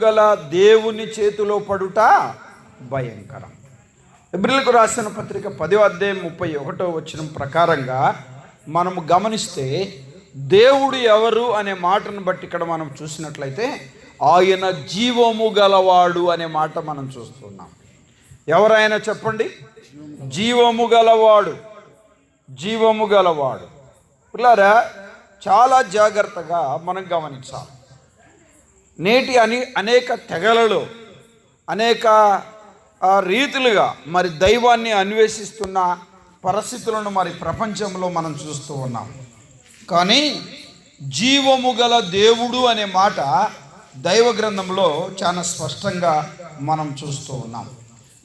గల దేవుని చేతిలో పడుట భయంకరం. హెబ్రీయులకు రాసిన పత్రిక 10వ అధ్యాయం 31వ వచనం ప్రకారంగా మనము గమనిస్తే దేవుడు ఎవరు అనే మాటను బట్టి ఇక్కడ మనం చూసినట్లయితే ఆయన జీవము గలవాడు అనే మాట మనం చూస్తున్నాం. ఎవరైనా చెప్పండి, జీవము గలవాడు, జీవము గలవాడు. పిల్లారా, చాలా జాగ్రత్తగా మనం గమనించాలి. నేటి అనేక తెగలలో అనేక రీతులుగా మరి దైవాన్ని అన్వేషిస్తున్న పరిస్థితులను మరి ప్రపంచంలో మనం చూస్తూ ఉన్నాం. కానీ జీవము గల దేవుడు అనే మాట దైవ గ్రంథంలో చాలా స్పష్టంగా మనం చూస్తూ ఉన్నాం.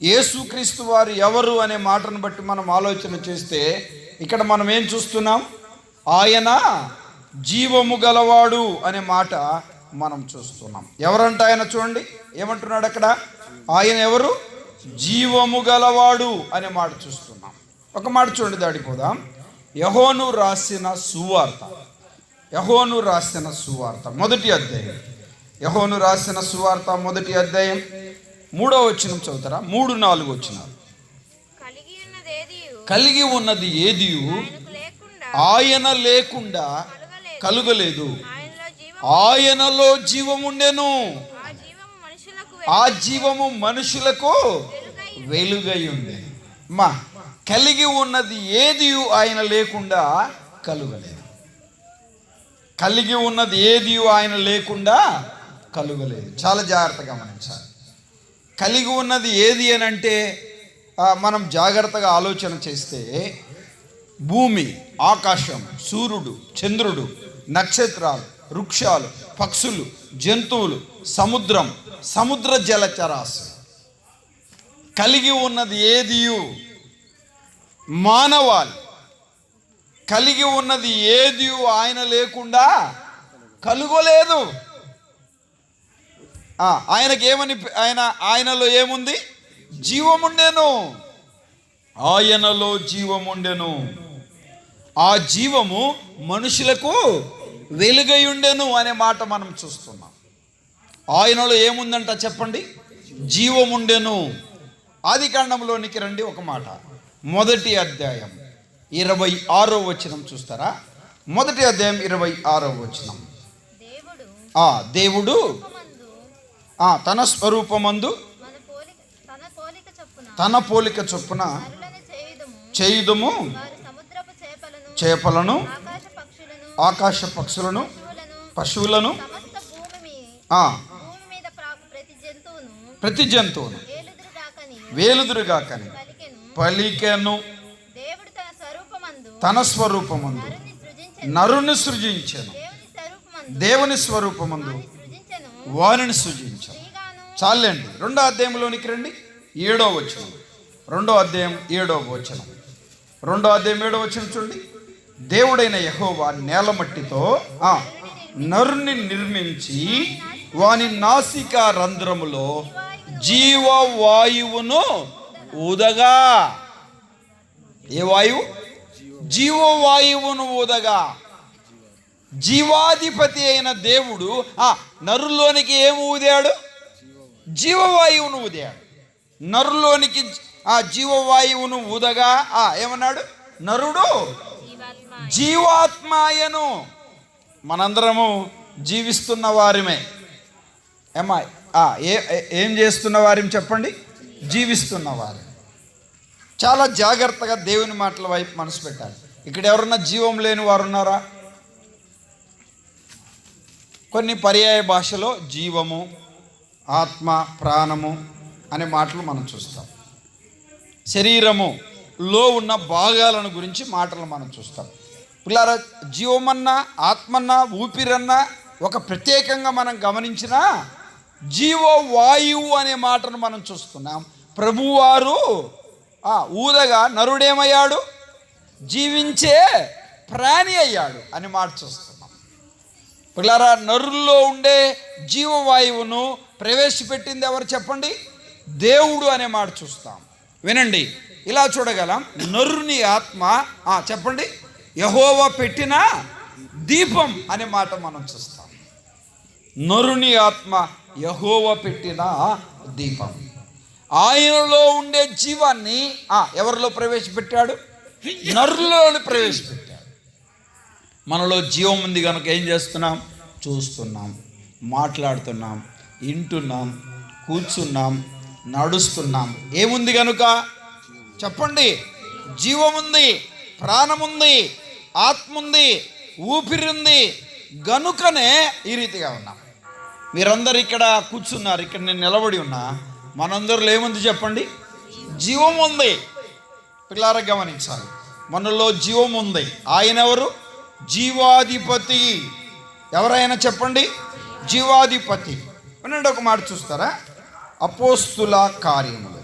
యేసుక్రీస్తు వారు ఎవరు అనే మాటను బట్టి మనం ఆలోచన చేస్తే ఇక్కడ మనం ఏం చూస్తున్నాం? ఆయన జీవము గలవాడు అనే మాట మనం చూస్తున్నాం. ఎవరంట ఆయన? చూడండి ఏమంటున్నాడు అక్కడ. ఆయన ఎవరు? జీవము గలవాడు అనే మాట చూస్తున్నాం. ఒక మాట చూడండి, దాడిపోదాం. యోహాను రాసిన సువార్త, యోహాను రాసిన సువార్త 1వ అధ్యాయం, యోహాను రాసిన సువార్త 1వ అధ్యాయం 3వ వచనం చదువుతారా? 3-4 వచనాలు. కలిగి ఉన్నది ఏదియు ఆయన లేకుండా కలుగలేదు. ఆయనలో జీవముండెను, ఆ జీవము మనుషులకు వెలుగై ఉండెను. మా కలిగి ఉన్నది ఏది ఆయన లేకుండా కలుగలేదు. కలిగి ఉన్నది ఏది ఆయన లేకుండా కలుగలేదు. చాలా జాగ్రత్తగా గమనించాలి. కలిగి ఉన్నది ఏది అని అంటే మనం జాగ్రత్తగా ఆలోచన చేస్తే భూమి, ఆకాశం, సూర్యుడు, చంద్రుడు, నక్షత్రాలు, వృక్షాలు, పక్షులు, జంతువులు, సముద్రం, సముద్ర జలచరాశి, కలిగి ఉన్నది ఏదియు మానవాళి, కలిగి ఉన్నది ఏది ఆయన లేకుండా కలుగలేదు. ఆయనకేమని ఆయనలో ఏముంది? జీవముండెను, ఆయనలో జీవముండెను, ఆ జీవము మనుషులకు వెలుగై ఉండెను అనే మాట మనం చూస్తున్నాం. ఆయనలో ఏముందంట చెప్పండి? జీవముండెను. ఆదికాండంలోనికి రండి, ఒక మాట. 1వ అధ్యాయం 26వ వచనం చూస్తారా? 1వ అధ్యాయం 26వ వచనం. దేవుడు తన స్వరూపమందు తన పోలిక చొప్పున చేయుదుము చేపలను, ఆకాశ పక్షులను, పశువులను, ప్రతి జంతువును వేలుదురుగాకని పలికెను. తన స్వరూపమందు నరుని సృజించెను, దేవుని స్వరూపమందు వారిని సృజించెను. చాలండి. 2వ అధ్యాయంలోనికి రండి, 7వ వచనం. 2వ అధ్యాయం 7వ వచనం. 2వ అధ్యాయం 7వ వచనం చూడండి. దేవుడైన యెహోవా నేలమట్టితో నరుని నిర్మించి వాని నాసికా రంధ్రములో జీవవాయువును ఊదగా. ఏ వాయువు? జీవవాయువును ఊదగా. జీవాధిపతి అయిన దేవుడు నరులోనికి ఏమి ఊదాడు? జీవవాయువును ఊదాడు. నరులోనికి జీవవాయువును ఊదగా ఏమన్నాడు? నరుడు జీవాత్మాయను. మనందరము జీవిస్తున్న వారిమే. ఏం చేస్తున్న వారిని చెప్పండి? జీవిస్తున్న వారు. చాలా జాగ్రత్తగా దేవుని మాటల వైపు మనసు పెట్టాలి. ఇక్కడ ఎవరన్నా జీవం లేని వారు ఉన్నారా? కొన్ని పర్యాయ భాషలో జీవము, ఆత్మ, ప్రాణము అనే మాటలు మనం చూస్తాం. శరీరములో ఉన్న భాగాలను గురించి మాటలు మనం చూస్తాం. పిల్లారా, జీవమన్నా, ఆత్మన్నా, ఊపిరన్నా ఒక ప్రత్యేకంగా మనం గమనించినా జీవవాయువు అనే మాటను మనం చూస్తున్నాం. ప్రభువారు ఊదగా నరుడేమయ్యాడు? జీవించే ప్రాణి అయ్యాడు అని మాట చూస్తున్నాం. పిల్లారా, నరుల్లో ఉండే జీవవాయువును ప్రవేశపెట్టింది ఎవరు చెప్పండి? దేవుడు అనే మాట చూస్తాం. వినండి, ఇలా చూడగలం. నరుని ఆత్మ చెప్పండి, యెహోవా పెట్టిన దీపం అనే మాట మనం చూస్తాం. నరుని ఆత్మ యెహోవా పెట్టిన దీపం. ఆయనలో ఉండే జీవాన్ని ఎవరిలో ప్రవేశపెట్టాడు? నరులలో ప్రవేశపెట్టాడు. మనలో జీవం ఉంది కనుక ఏం చేస్తున్నాం? చూస్తున్నాం, మాట్లాడుతున్నాం, వింటున్నాం, కూర్చున్నాం, నడుస్తున్నాం. ఏముంది కనుక? చెప్పండి. జీవం ఉంది, ప్రాణం ఉంది, ఆత్మ ఉంది, ఊపిరి ఉంది గనుకనే ఈ రీతిగా ఉన్నాం. మీరందరూ ఇక్కడ కూర్చున్నారు, ఇక్కడ నేను నిలబడి ఉన్నా. మనందరిలో ఏముంది చెప్పండి? జీవం ఉంది. పిల్లారా గమనించాలి, మనలో జీవం ఉంది. ఆయన ఎవరు? జీవాధిపతి. ఎవరైనా చెప్పండి. జీవాధిపతి. వినండి, ఒక మాట చూస్తారా? అపోస్తుల కార్యములు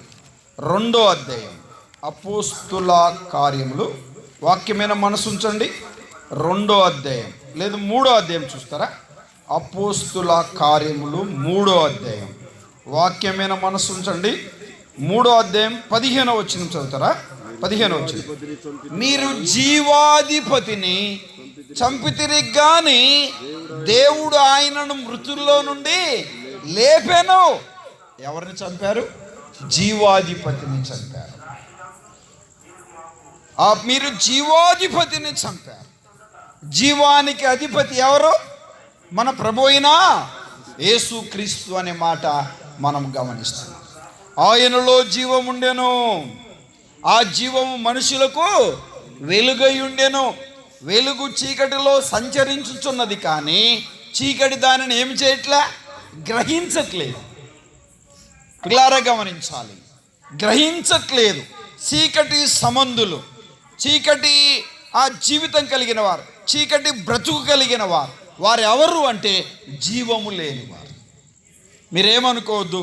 2వ అధ్యాయం. అపోస్తుల కార్యములు, వాక్యమైన మనసు ఉంచండి, 2వ అధ్యాయం లేదు 3వ అధ్యాయం చూస్తారా? అపోస్తుల కార్యములు 3వ అధ్యాయం, వాక్యమైన మనసు ఉంచండి, 3వ అధ్యాయం 15వ వచనం చదువుతారా? 15వ వచనం. మీరు జీవాధిపతిని చంపితిరి గాని దేవుడు ఆయనను మృతుల్లో నుండి లేపెను. ఎవరిని చంపారు? జీవాధిపతిని చంపారు. మీరు జీవాధిపతిని చంపారు. జీవానికి అధిపతి ఎవరు? మన ప్రభు అయిన యేసుక్రీస్తు అనే మాట మనం గమనిస్తున్నాం. ఆయనలో జీవం ఉండెను, ఆ జీవము మనుషులకు వెలుగై ఉండెను. వెలుగు చీకటిలో సంచరించుచున్నది కానీ చీకటి దానిని ఏమి చేయట్లే, గ్రహించట్లేదు. పిల్లారా గమనించాలి, గ్రహించట్లేదు. చీకటి సంబంధులు, చీకటి ఆ జీవితం కలిగిన వారు, చీకటి బ్రతుకు కలిగిన వారు, వారు ఎవరు అంటే జీవము లేని వారు. మీరేమనుకోవద్దు.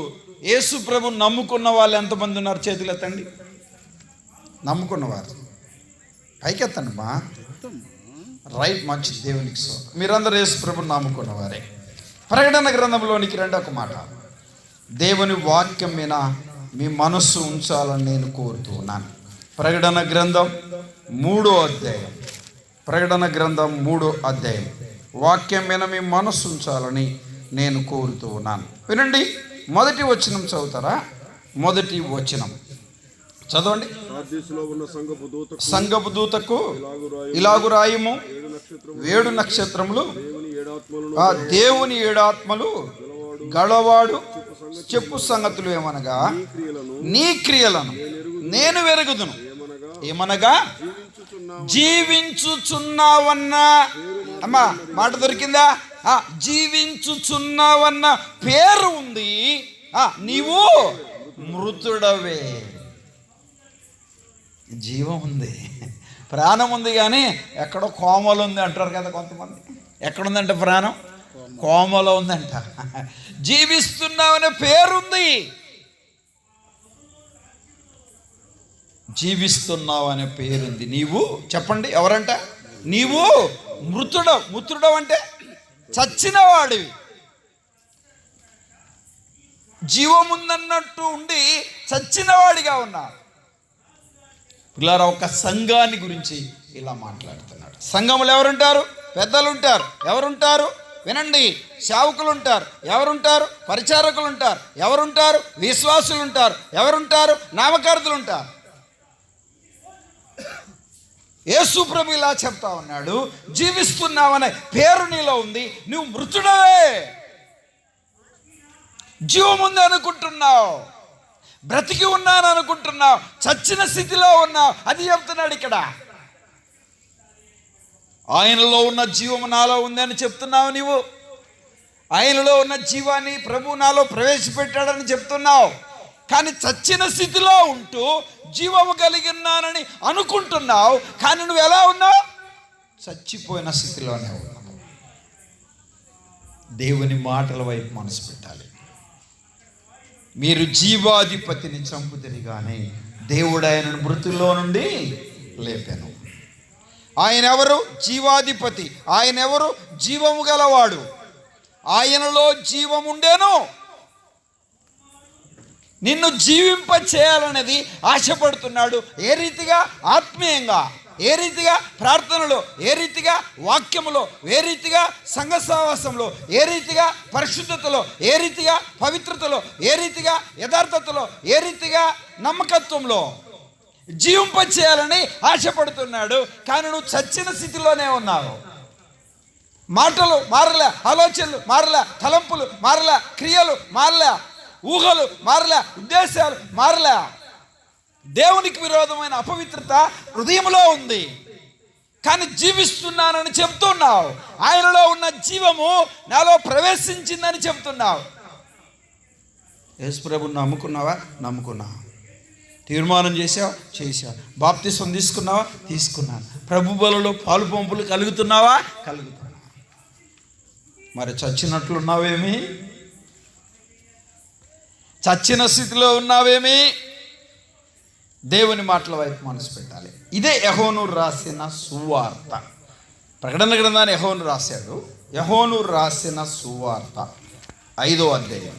యేసు ప్రభు నమ్ముకున్న వాళ్ళు ఎంతమంది ఉన్నారు? చేతులు ఎత్తండి. నమ్ముకున్నవారు పైకెత్తండి మా. రైట్, మంచి, దేవునికి సో. మీరందరూ యేసు ప్రభుని నమ్ముకున్నవారే. ప్రకటన గ్రంథంలోనికి రండి. ఒక మాట, దేవుని వాక్యం మీద మీ మనస్సు ఉంచాలని నేను కోరుతూ ఉన్నాను. ప్రకటన గ్రంథం 3వ అధ్యాయం, ప్రకటన గ్రంథం 3వ అధ్యాయం, వాక్యం మీద మీ మనస్సు ఉంచాలని నేను కోరుతూ ఉన్నాను. వినండి, మొదటి వచనం చదువుతారా? మొదటి వచనం చదవండి. సంఘపు దూతకు ఇలాగు రాయము, 7 నక్షత్రములు ఆ దేవుని 7 ఆత్మలు గలవాడు చెప్పు సంగతులు ఏమనగా, నీ క్రియలను నేను వెరుగుదును. ఏమనగా జీవించుచున్నావన్న, అమ్మా మాట దొరికిందా? జీవించుచున్నావన్న పేరు ఉంది, నీవు మృతుడవే. జీవం ఉంది, ప్రాణం ఉంది, కానీ ఎక్కడో కోమలో ఉంది అంటారు కదా కొంతమంది. ఎక్కడుందంట ప్రాణం? కోమలో ఉందంట. జీవిస్తున్నావనే పేరుంది, జీవిస్తున్నావు అనే పేరుంది. నీవు చెప్పండి ఎవరంట? నీవు మృతుడవు. మృతుడవు అంటే చచ్చిన వాడివి. జీవముందన్నట్టు ఉండి చచ్చిన వాడిగా ఉన్నావు. పిల్లరా, ఒక సంఘాన్ని గురించి ఇలా మాట్లాడుతున్నాడు. సంఘములు ఎవరుంటారు? పెద్దలు ఉంటారు. ఎవరుంటారు? వినండి, సేవకులు ఉంటారు. ఎవరుంటారు? పరిచారకులు ఉంటారు. ఎవరుంటారు? విశ్వాసులు ఉంటారు. ఎవరుంటారు? నామకార్థులు ఉంటారు. యేసు ప్రభు ఇలా చెప్తా ఉన్నాడు, జీవిస్తున్నావనే పేరు నీలో ఉంది, నువ్వు మృతుడవే. జీవం ఉంది అనుకుంటున్నావు, బ్రతికి ఉన్నాను అనుకుంటున్నావు, చచ్చిన స్థితిలో ఉన్నావు. అది చెప్తున్నాడు ఇక్కడ. ఆయనలో ఉన్న జీవము నాలో ఉంది అని చెప్తున్నావు నీవు. ఆయనలో ఉన్న జీవాన్ని ప్రభు నాలో ప్రవేశపెట్టాడని చెప్తున్నావు. కానీ చచ్చిన స్థితిలో ఉంటూ జీవము కలిగి ఉన్నానని అనుకుంటున్నావు. కానీ నువ్వు ఎలా ఉన్నావు? చచ్చిపోయిన స్థితిలోనే ఉన్నావు. దేవుని మాటల వైపు మనసు పెట్టాలి. మీరు జీవాధిపతిని చంపుతిరి కానీ దేవుడు ఆయనను మృతుల్లో నుండి లేపాను. ఆయన ఎవరు? జీవాధిపతి. ఆయన ఎవరు? జీవము గలవాడు. ఆయనలో జీవం ఉండేను. నిన్ను జీవింప చేయాలనేది ఆశపడుతున్నాడు. ఏ రీతిగా? ఆత్మీయంగా. ఏ రీతిగా ప్రార్థనలో, ఏ రీతిగా వాక్యములో, ఏ రీతిగా సంఘ సహవాసంలో, ఏ రీతిగా పరిశుద్ధతలో, ఏ రీతిగా పవిత్రతలో, ఏ రీతిగా యథార్థతలో, ఏ రీతిగా నమ్మకత్వంలో జీవింపచేయాలని ఆశపడుతున్నాడు. కానీ నువ్వు చచ్చిన స్థితిలోనే ఉన్నావు. మాటలు మారలే, ఆలోచనలు మారలే, తలంపులు మారలే, క్రియలు మారలే, ఊహలు మారలే, ఉద్దేశాలు మారలే. దేవునికి విరోధమైన అపవిత్రత హృదయంలో ఉంది. కానీ జీవిస్తున్నానని చెప్తున్నావు. ఆయనలో ఉన్న జీవము నాలో ప్రవేశించిందని చెప్తున్నావు. యేసు ప్రభువుని నమ్ముకున్నావా? నమ్ముకున్నావు. తీర్మానం చేసావా? చేసావు. బాప్తిసం తీసుకున్నావా? తీసుకున్నాను. ప్రభు బలలో పాలు పంపులు కలుగుతున్నావా? కలుగుతున్నావు. మరి చచ్చినట్లున్నావేమి? చచ్చిన స్థితిలో ఉన్నావేమి? దేవుని మాటల వైపు మనసు పెట్టాలి. ఇదే యెహోను రాసిన సువార్త. ప్రకటన గ్రంథాన్ని యెహోను రాశాడు. యెహోను రాసిన సువార్త 5వ అధ్యాయం,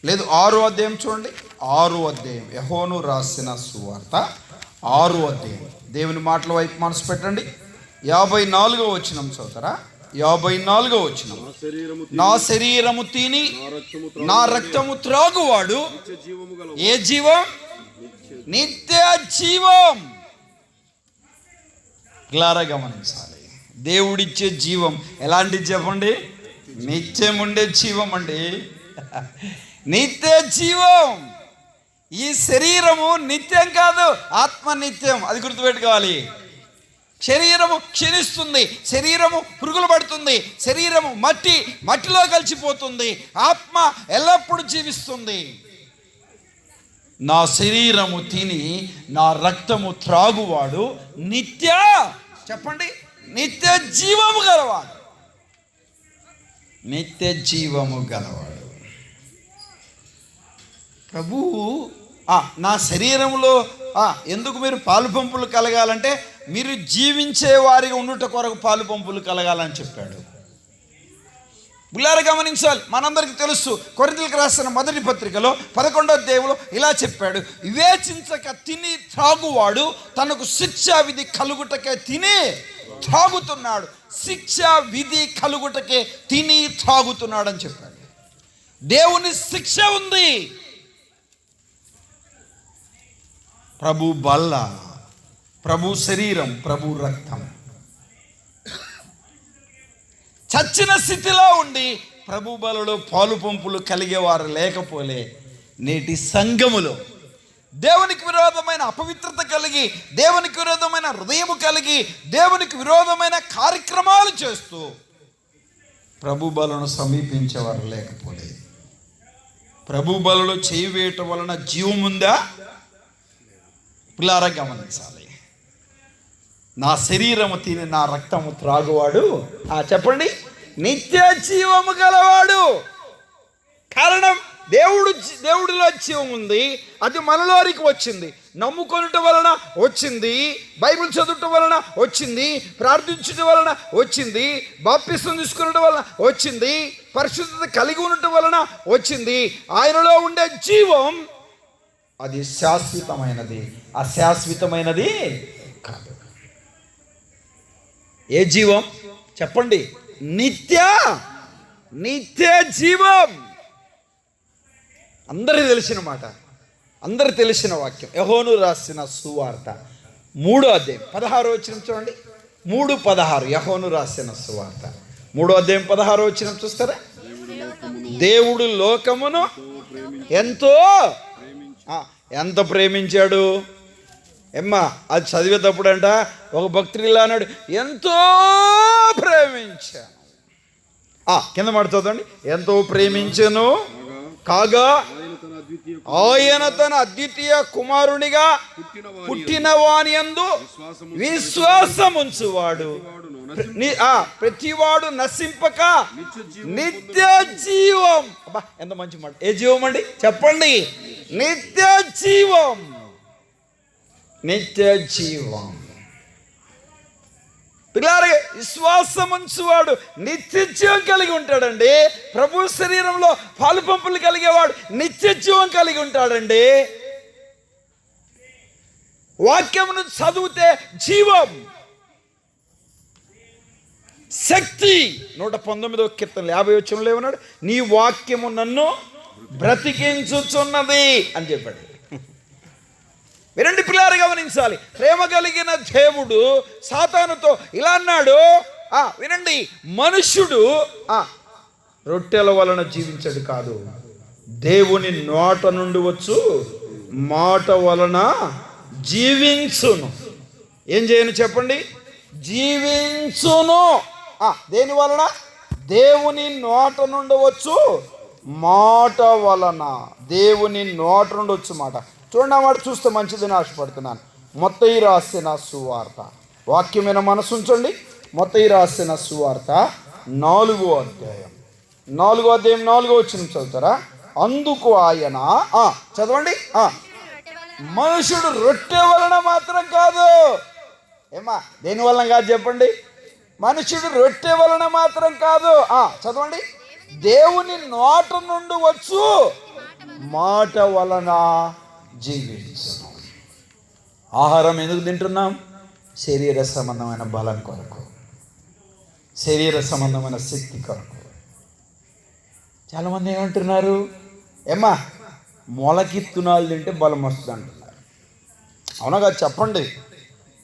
లేదు 6వ అధ్యాయం చూడండి. 6వ అధ్యాయం, యెహోను రాసిన సువార్త 6వ అధ్యాయం. దేవుని మాటల వైపు మనసు పెట్టండి. 54వ వచనం చదువుతారా? 54వ వచనం. నా శరీరము తిని నా రక్తము త్రాగువాడు ఏ జీవం? నిత్య జీవం. క్లారా గమనించాలి. దేవుడిచ్చే జీవం ఎలాంటి చెప్పండి? నిత్యం ఉండే జీవం అండి. నిత్య జీవం. ఈ శరీరము నిత్యం కాదు, ఆత్మ నిత్యం. అది గుర్తుపెట్టుకోవాలి. శరీరము క్షీణిస్తుంది, శరీరము పురుగులు పడుతుంది, శరీరము మట్టిలో కలిసిపోతుంది. ఆత్మ ఎల్లప్పుడూ జీవిస్తుంది. నా శరీరము తిని నా రక్తము త్రాగువాడు చెప్పండి, నిత్య జీవము గలవాడు. నిత్య జీవము గలవాడు. ప్రభువు నా శరీరంలో ఎందుకు మీరు పాలు పంపులు కలగాలంటే మీరు జీవించే వారిగా ఉండుట కొరకు పాలు పంపులు కలగాలని చెప్పాడు. బుల్లారా గమనించాలి. మనందరికీ తెలుసు, కొరింథీయులకు రాసిన మొదటి పత్రికలో 11వ అధ్యాయంలో ఇలా చెప్పాడు, వివేచించక తిని త్రాగువాడు తనకు శిక్షా విధి కలుగుటకే తిని త్రాగుతున్నాడు. శిక్షా విధి కలుగుటకే తిని త్రాగుతున్నాడు అని చెప్పాడు. దేవుని శిక్ష ఉంది. ప్రభు బల్ల, ప్రభు శరీరం, ప్రభు రక్తం. చచ్చిన స్థితిలో ఉండి ప్రభు బలలో పాలు పంపులు కలిగేవారు లేకపోలే నేటి సంఘములో దేవునికి విరోధమైన అపవిత్రత కలిగి, దేవునికి విరోధమైన హృదయము కలిగి, దేవునికి విరోధమైన కార్యక్రమాలు చేస్తూ ప్రభు బలను సమీపించేవారు లేకపోలే. ప్రభు బలలో చేయి వేయటం వలన జీవం ఉందా? పిల్లారా గమనించాలి. నా శరీరము తిని నా రక్తము త్రాగువాడు చెప్పండి, నిత్య జీవము గలవాడు. కారణం దేవుడిలో జీవం ఉంది, అది మనలోనికి వచ్చింది. నమ్ముకొనుట వలన వచ్చింది, బైబిల్ చదువుట వలన వచ్చింది, ప్రార్థించుట వలన వచ్చింది, బాప్తిసం తీసుకున్నట వలన వచ్చింది, పరిశుద్ధత కలిగి ఉండటం వలన వచ్చింది. ఆయనలో ఉండే జీవం అది శాశ్వతమైనది, అశాశ్వతమైనది కాదు. ఏ జీవం చెప్పండి? నిత్య జీవం. అందరికీ తెలిసిన మాట, అందరికి తెలిసిన వాక్యం. యెహోను రాసిన సువార్త 3వ అధ్యాయం 16వ వచనం చూడండి. 3:16 యెహోను రాసిన సువార్త 3వ అధ్యాయం 16వ వచనం చూస్తారా? దేవుడు లోకమును ఎంత ప్రేమించాడు. అది చదివేటప్పుడు అంట ఒక భక్తుడు ఇలా అన్నాడు, ఎంతో ప్రేమించాను. కింద మాట చదవండి. ఎంతో ప్రేమించను కాగా ఆయన తన అద్వితీయ కుమారునిగా పుట్టిన వాని యందు విశ్వాసముంచువాడు ప్రతివాడు నశింపక నిత్య జీవం. ఎంత మంచి మాట. ఏ జీవం అండి చెప్పండి? నిత్య జీవం. నిత్య జీవం. పిల్లారే, విశ్వాసముంచువాడు నిత్య జీవం కలిగి ఉంటాడండి. ప్రభు శరీరంలో పాలు పంపులు కలిగేవాడు నిత్య జీవం కలిగి ఉంటాడండి. వాక్యమును చదివితే జీవం, శక్తి. 119వ కీర్తన 50 వచనంలో ఏమన్నాడు? నీ వాక్యము నన్ను బ్రతికించుచున్నది అని చెప్పాడు. వినండి పిల్లారు, గమనించాలి. ప్రేమ కలిగిన దేవుడు సాతానుతో ఇలా అన్నాడు, వినండి, మనుష్యుడు రొట్టెల వలన జీవించడు కాదు, దేవుని నోట నుండి వచ్చు మాట వలన జీవించును. ఏం చేయను చెప్పండి? జీవించును. దేని వలన? దేవుని నోట నుండి వచ్చు మాట వలన. దేవుని నోట నుండి వచ్చు మాట. చూడండి, మాట చూస్తే మంచిదని ఆశపడుతున్నాను. మత్తయి రాసిన సువార్త, వాక్యమైన మనసు ఉంచండి. మత్తయి రాసిన సువార్త 4వ అధ్యాయం 4వ వచనం చదువుతారా? అందుకు ఆయన, చదవండి, మనుషుడు రొట్టె వలన మాత్రం కాదు. ఏమా, దేని వలన కాదు చెప్పండి? మనుషుడు రొట్టె వలన మాత్రం కాదు. చదవండి, దేవుని నోట నుండి వచ్చు మాట వలన జీవించును. ఆహారం ఎందుకు తింటున్నాం? శరీర సంబంధమైన బలం కొరకు, శరీర సంబంధమైన శక్తి కొరకు. చాలామంది ఏమంటున్నారు? ఏమ్మా, మొలకిత్తునాలు తింటే బలం వస్తుంది అంటున్నారు. అవునగా చెప్పండి.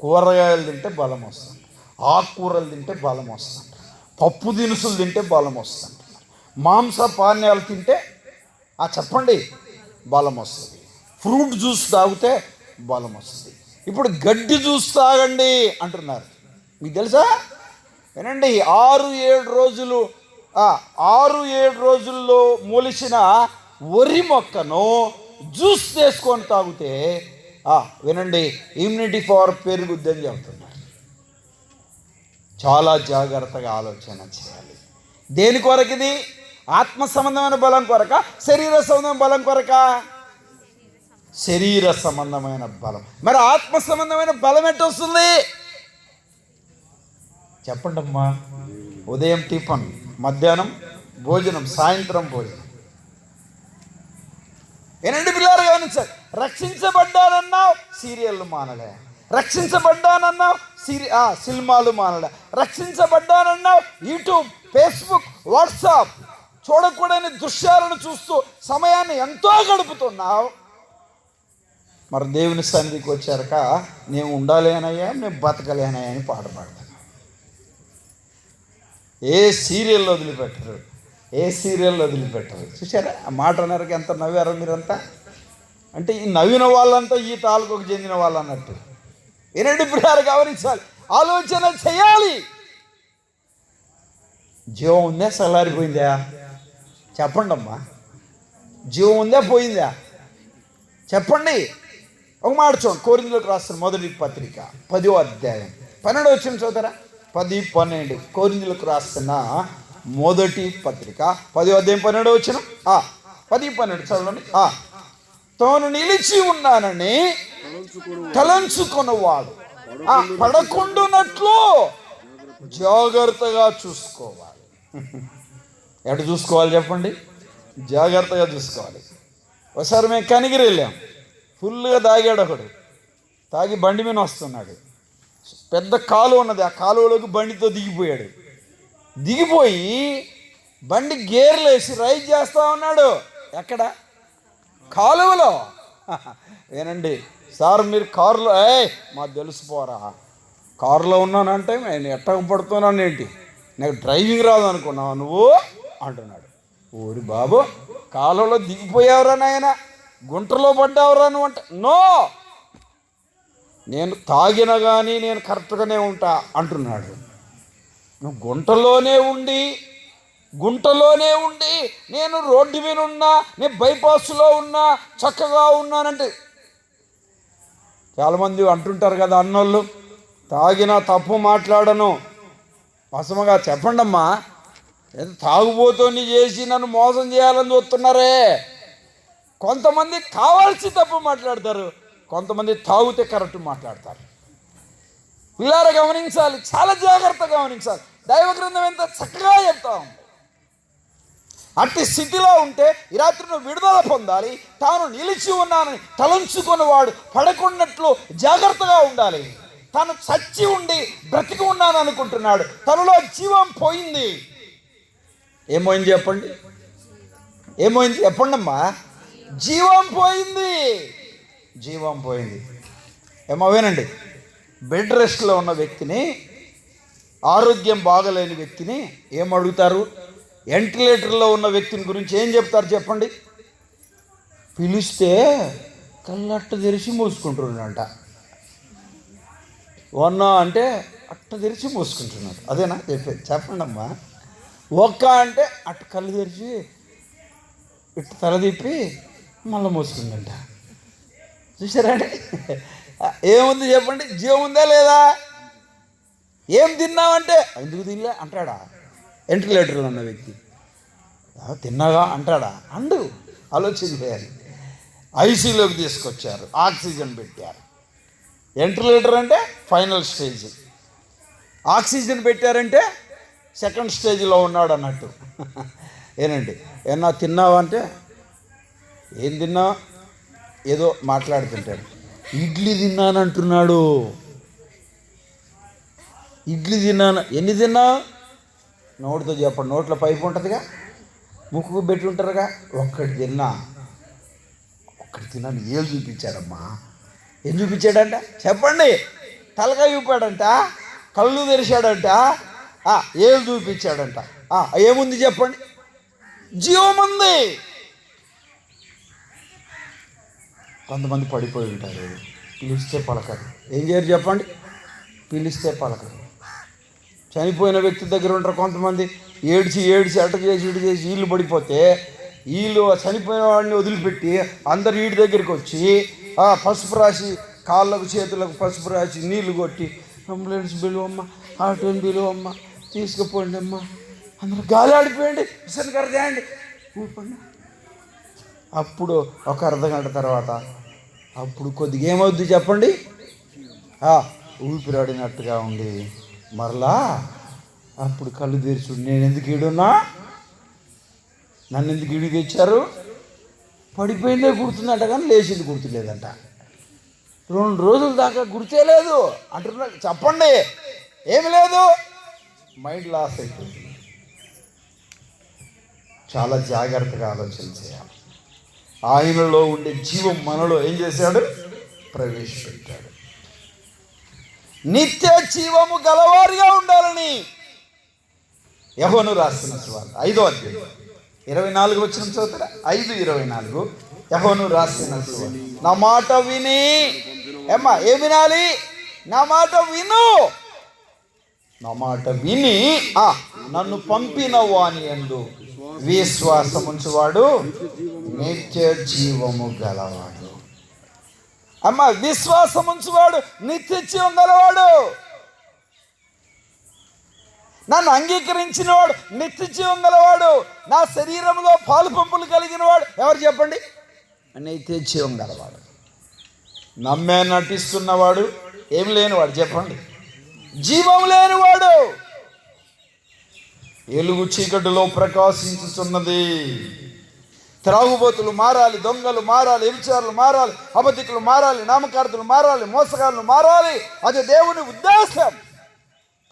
కూరగాయలు తింటే బలం వస్తుంది, ఆకుకూరలు తింటే బలం వస్తుంది, పప్పు దినుసులు తింటే బలం వస్తుంది, మాంస పానీయాలు తింటే చెప్పండి బలం వస్తుంది, ఫ్రూట్ జ్యూస్ తాగితే బలం వస్తుంది. ఇప్పుడు గడ్డి జ్యూస్ తాగండి అంటున్నారు. మీకు తెలుసా? వినండి, 6-7 రోజుల్లో మొలిసిన వరి మొక్కను జ్యూస్ చేసుకొని తాగితే వినండి ఇమ్యూనిటీ పవర్ పెరుగుద్దని చెబుతున్నారు. చాలా జాగ్రత్తగా ఆలోచన చేయాలి. దేని కొరకు ఇది? ఆత్మ సంబంధమైన బలం కొరక, శరీర సంబంధమైన బలం కొరక? శరీర సంబంధమైన బలం. మరి ఆత్మ సంబంధమైన బలం ఎట్టు వస్తుంది చెప్పండి అమ్మా? ఉదయం టిఫన్, మధ్యాహ్నం భోజనం, సాయంత్రం భోజనం. ఏనండి పిల్లలు గమనించారు. రక్షించబడ్డానన్నావు, సీరియళ్ళు మానలే. రక్షించబడ్డానన్నావు, సినిమాలు మానలే. రక్షించబడ్డానన్నావు, యూట్యూబ్, ఫేస్బుక్, వాట్సాప్ చూడకూడని దృశ్యాలను చూస్తూ సమయాన్ని ఎంతో గడుపుతున్నావు. మరి దేవుని సన్నిధికి వచ్చాక నేను ఉండాలేనయ్యా, నేను బతకలేనయ్యా అని పాట పాడతాను. ఏ సీరియల్లో వదిలిపెట్టరు, ఏ సీరియల్లో వదిలిపెట్టరు. చూసారా ఆ మాట అన్నారకి ఎంత నవ్వారో మీరంతా? అంటే ఈ నవ్విన వాళ్ళంతా ఈ తాలూకు చెందిన వాళ్ళు అన్నట్టు. వినండి ఇప్పుడు గమనించాలి, ఆలోచన చేయాలి. జీవం ఉందా, చల్లారిపోయిందా? చెప్పండి అమ్మా, జీవం ఉందా, పోయిందా? చెప్పండి. ఒక మాట చూడండి, కొరింథీయులకు రాసిన మొదటి పత్రిక 10వ అధ్యాయం 12వ వచనం చదువుతారా? 10-12 కొరింథీయులకు రాసిన మొదటి పత్రిక 10వ అధ్యాయం 12వ వచనం. 10-12 చదవండి. తాను నిలిచి ఉన్నానని తలంచుకున్నవాడు పడకుండానట్లు జాగ్రత్తగా చూసుకోవాలి. ఎటు చూసుకోవాలి చెప్పండి? జాగ్రత్తగా చూసుకోవాలి. ఒకసారి మేము కనిగిరి వెళ్ళాం. ఫుల్గా తాగాడు ఒకడు. తాగి బండి మీద వస్తున్నాడు. పెద్ద కాలువ ఉన్నది, ఆ కాలువలోకి బండితో దిగిపోయాడు. దిగిపోయి బండి గేర్లు వేసి రైడ్ చేస్తూ ఉన్నాడు. ఎక్కడ? కాలువలో. ఏనండి సార్, మీరు కారులో మాకు తెలిసిపోరా, కారులో ఉన్నానంటే నేను ఎట్టక పడుతున్నాను ఏంటి, నాకు డ్రైవింగ్ రాదు అనుకున్నావు నువ్వు అంటున్నాడు. ఊరి బాబు, కాలువలో దిగిపోయావురా నాయన, గుంటలో పడ్డావురా నువ్వు అంటే, నో, నేను తాగిన కానీ నేను కరెక్ట్గానే ఉంటా అంటున్నాడు. నువ్వు గుంటలోనే ఉండి నేను రోడ్డు మీద ఉన్నా, నేను బైపాస్లో ఉన్నా, చక్కగా ఉన్నానంటే. చాలామంది అంటుంటారు కదా అన్నోళ్ళు, తాగినా తప్పు మాట్లాడను. అసమగా చెప్పండి అమ్మా, ఏదో తాగుబోతోని చేసి నన్ను మోసం చేయాలని చూస్తున్నారే. కొంతమంది కావాల్సి తప్పు మాట్లాడతారు, కొంతమంది తాగితే కరెక్ట్ మాట్లాడతారు. పిల్లారా గమనించాలి, చాలా జాగ్రత్తగా గమనించాలి. దైవ గ్రంథం ఎంత చక్కగా చెప్తా ఉంది. అట్టి స్థితిలో ఉంటే ఈ రాత్రి నువ్వు విడుదల పొందాలి. తాను నిలిచి ఉన్నానని తలంచుకున్నవాడు పడకున్నట్లు జాగ్రత్తగా ఉండాలి. తాను చచ్చి ఉండి బ్రతికి ఉన్నాను అనుకుంటున్నాడు, తనలో జీవం పోయింది. ఏమైంది చెప్పండి, ఏమైంది చెప్పండి అమ్మా? జీవం పోయింది, జీవం పోయింది. ఏమవేనండి, బెడ్ రెస్ట్లో ఉన్న వ్యక్తిని, ఆరోగ్యం బాగలేని వ్యక్తిని ఏమడుగుతారు? వెంటిలేటర్లో ఉన్న వ్యక్తిని గురించి ఏం చెప్తారు చెప్పండి? పిలిస్తే కళ్ళట్ట తెరిచి మూసుకుంటున్నాడంట. వన్నా అంటే అట్ట తెరిచి మూసుకుంటున్నాడు. అదేనా చెప్పేది? చెప్పండి అమ్మా. ఒక్క అంటే అట్ట కళ్ళు తెరిచి ఇట్టు తల తిప్పి మళ్ళీ మూసుకుందంట. చూసారా అండి? ఏముంది చెప్పండి? జీవం ఉందా లేదా? ఏం తిన్నావంటే ఎందుకు తినలే అంటాడా? వెంటిలేటర్లో ఉన్న వ్యక్తి తిన్నాగా అంటాడా? అండు. ఆలోచన చేయాలి. ఐసీలోకి తీసుకొచ్చారు, ఆక్సిజన్ పెట్టారు. వెంటిలేటర్ అంటే ఫైనల్ స్టేజ్, ఆక్సిజన్ పెట్టారంటే సెకండ్ స్టేజ్లో ఉన్నాడు అన్నట్టు. ఏనండి, ఏమన్నా తిన్నావా అంటే ఏం తిన్నావా, ఏదో మాట్లాడుతుంటాడు. ఇడ్లీ తిన్నానంటున్నాడు. ఇడ్లీ తిన్నాను. ఎన్ని తిన్నా? నోటితో చెప్పండి. నోట్లో పైపు ఉంటుందిగా, ముక్కు పెట్టి ఉంటారుగా. ఒక్కటి తిన్నా, ఒక్కటి తిన్నాను. ఏళ్ళు చూపించాడమ్మా. ఏం చూపించాడంట చెప్పండి? తలకాయ చూపాడంట, కళ్ళు తెరిచాడంట, ఏళ్ళు చూపించాడంట. ఏముంది చెప్పండి? జీవం ఉంది. కొంతమంది పడిపోయి ఉంటారు, పిలిస్తే పలకరు. ఏం చేయరు చెప్పండి? పిలిస్తే పలకరు. చనిపోయిన వ్యక్తి దగ్గర ఉంటారు కొంతమంది, ఏడ్చి అట్ట చేసి ఇటు చేసి వీళ్ళు పడిపోతే వీళ్ళు చనిపోయిన వాడిని వదిలిపెట్టి అందరు వీడి దగ్గరికి వచ్చి పసుపు రాసి, కాళ్ళకు చేతులకు పసుపు రాసి నీళ్లు కొట్టి, అంబులెన్స్ బిలువమ్మ, ఆటోని బిలువమ్మ, తీసుకుపోండి అమ్మ, అందరూ గాలి ఆడిపోయండి, విసన్ కరదేయండి, ఊపండి. అప్పుడు ఒక అర్ధగంట తర్వాత అప్పుడు కొద్దిగా ఏమవుద్ది చెప్పండి? ఊపిరాడినట్టుగా ఉంది. మరలా అప్పుడు కళ్ళు తెరిచి, నేను ఎందుకు ఈడున్నా, నన్ను ఎందుకు ఈడికి తెచ్చారు? పడిపోయిందే గుర్తుందంట, కానీ లేచింది గుర్తులేదంట. 2 రోజుల దాకా గుర్తే లేదు అంటున్నా. చెప్పండి, ఏమి లేదు, మైండ్ లాస్ అయిపోయింది. చాలా జాగ్రత్తగా ఆలోచన చేయాలి. ఆయనలో ఉండే జీవం మనలో ఏం చేశాడు? ప్రవేశపెట్టాడు. నిత్య జీవము గలవారిగా ఉండాలని యోహాను రాసిన సువార్త 5వ అధ్యాయం 24 వచ్చిన చదువుతారా? 5:24 యోహాను రాసిన సువార్త. నా మాట విని ఏం వినాలి? నా మాట విను. నా మాట విని నన్ను పంపిన వాని యందు విశ్వాసముంచువాడు నిత్య జీవము గలవాడు. అమ్మ, విశ్వాసముంచువాడు నిత్య జీవం గలవాడు. నన్ను అంగీకరించిన వాడు నిత్య జీవం గలవాడు. నా శరీరంలో పాలు పంపులు కలిగిన వాడు ఎవరు చెప్పండి? నిత్య జీవం గలవాడు. నమ్మే నటిస్తున్నవాడు ఏం లేనివాడు చెప్పండి? జీవం లేనివాడు. ఎలుగు చీకటిలో ప్రకాశించుతున్నది. త్రాగుబోతులు మారాలి, దొంగలు మారాలి, వ్యభిచారులు మారాలి, అబద్ధికులు మారాలి, నామకార్థులు మారాలి, మోసగాళ్ళు మారాలి. అది దేవుని ఉద్దేశం.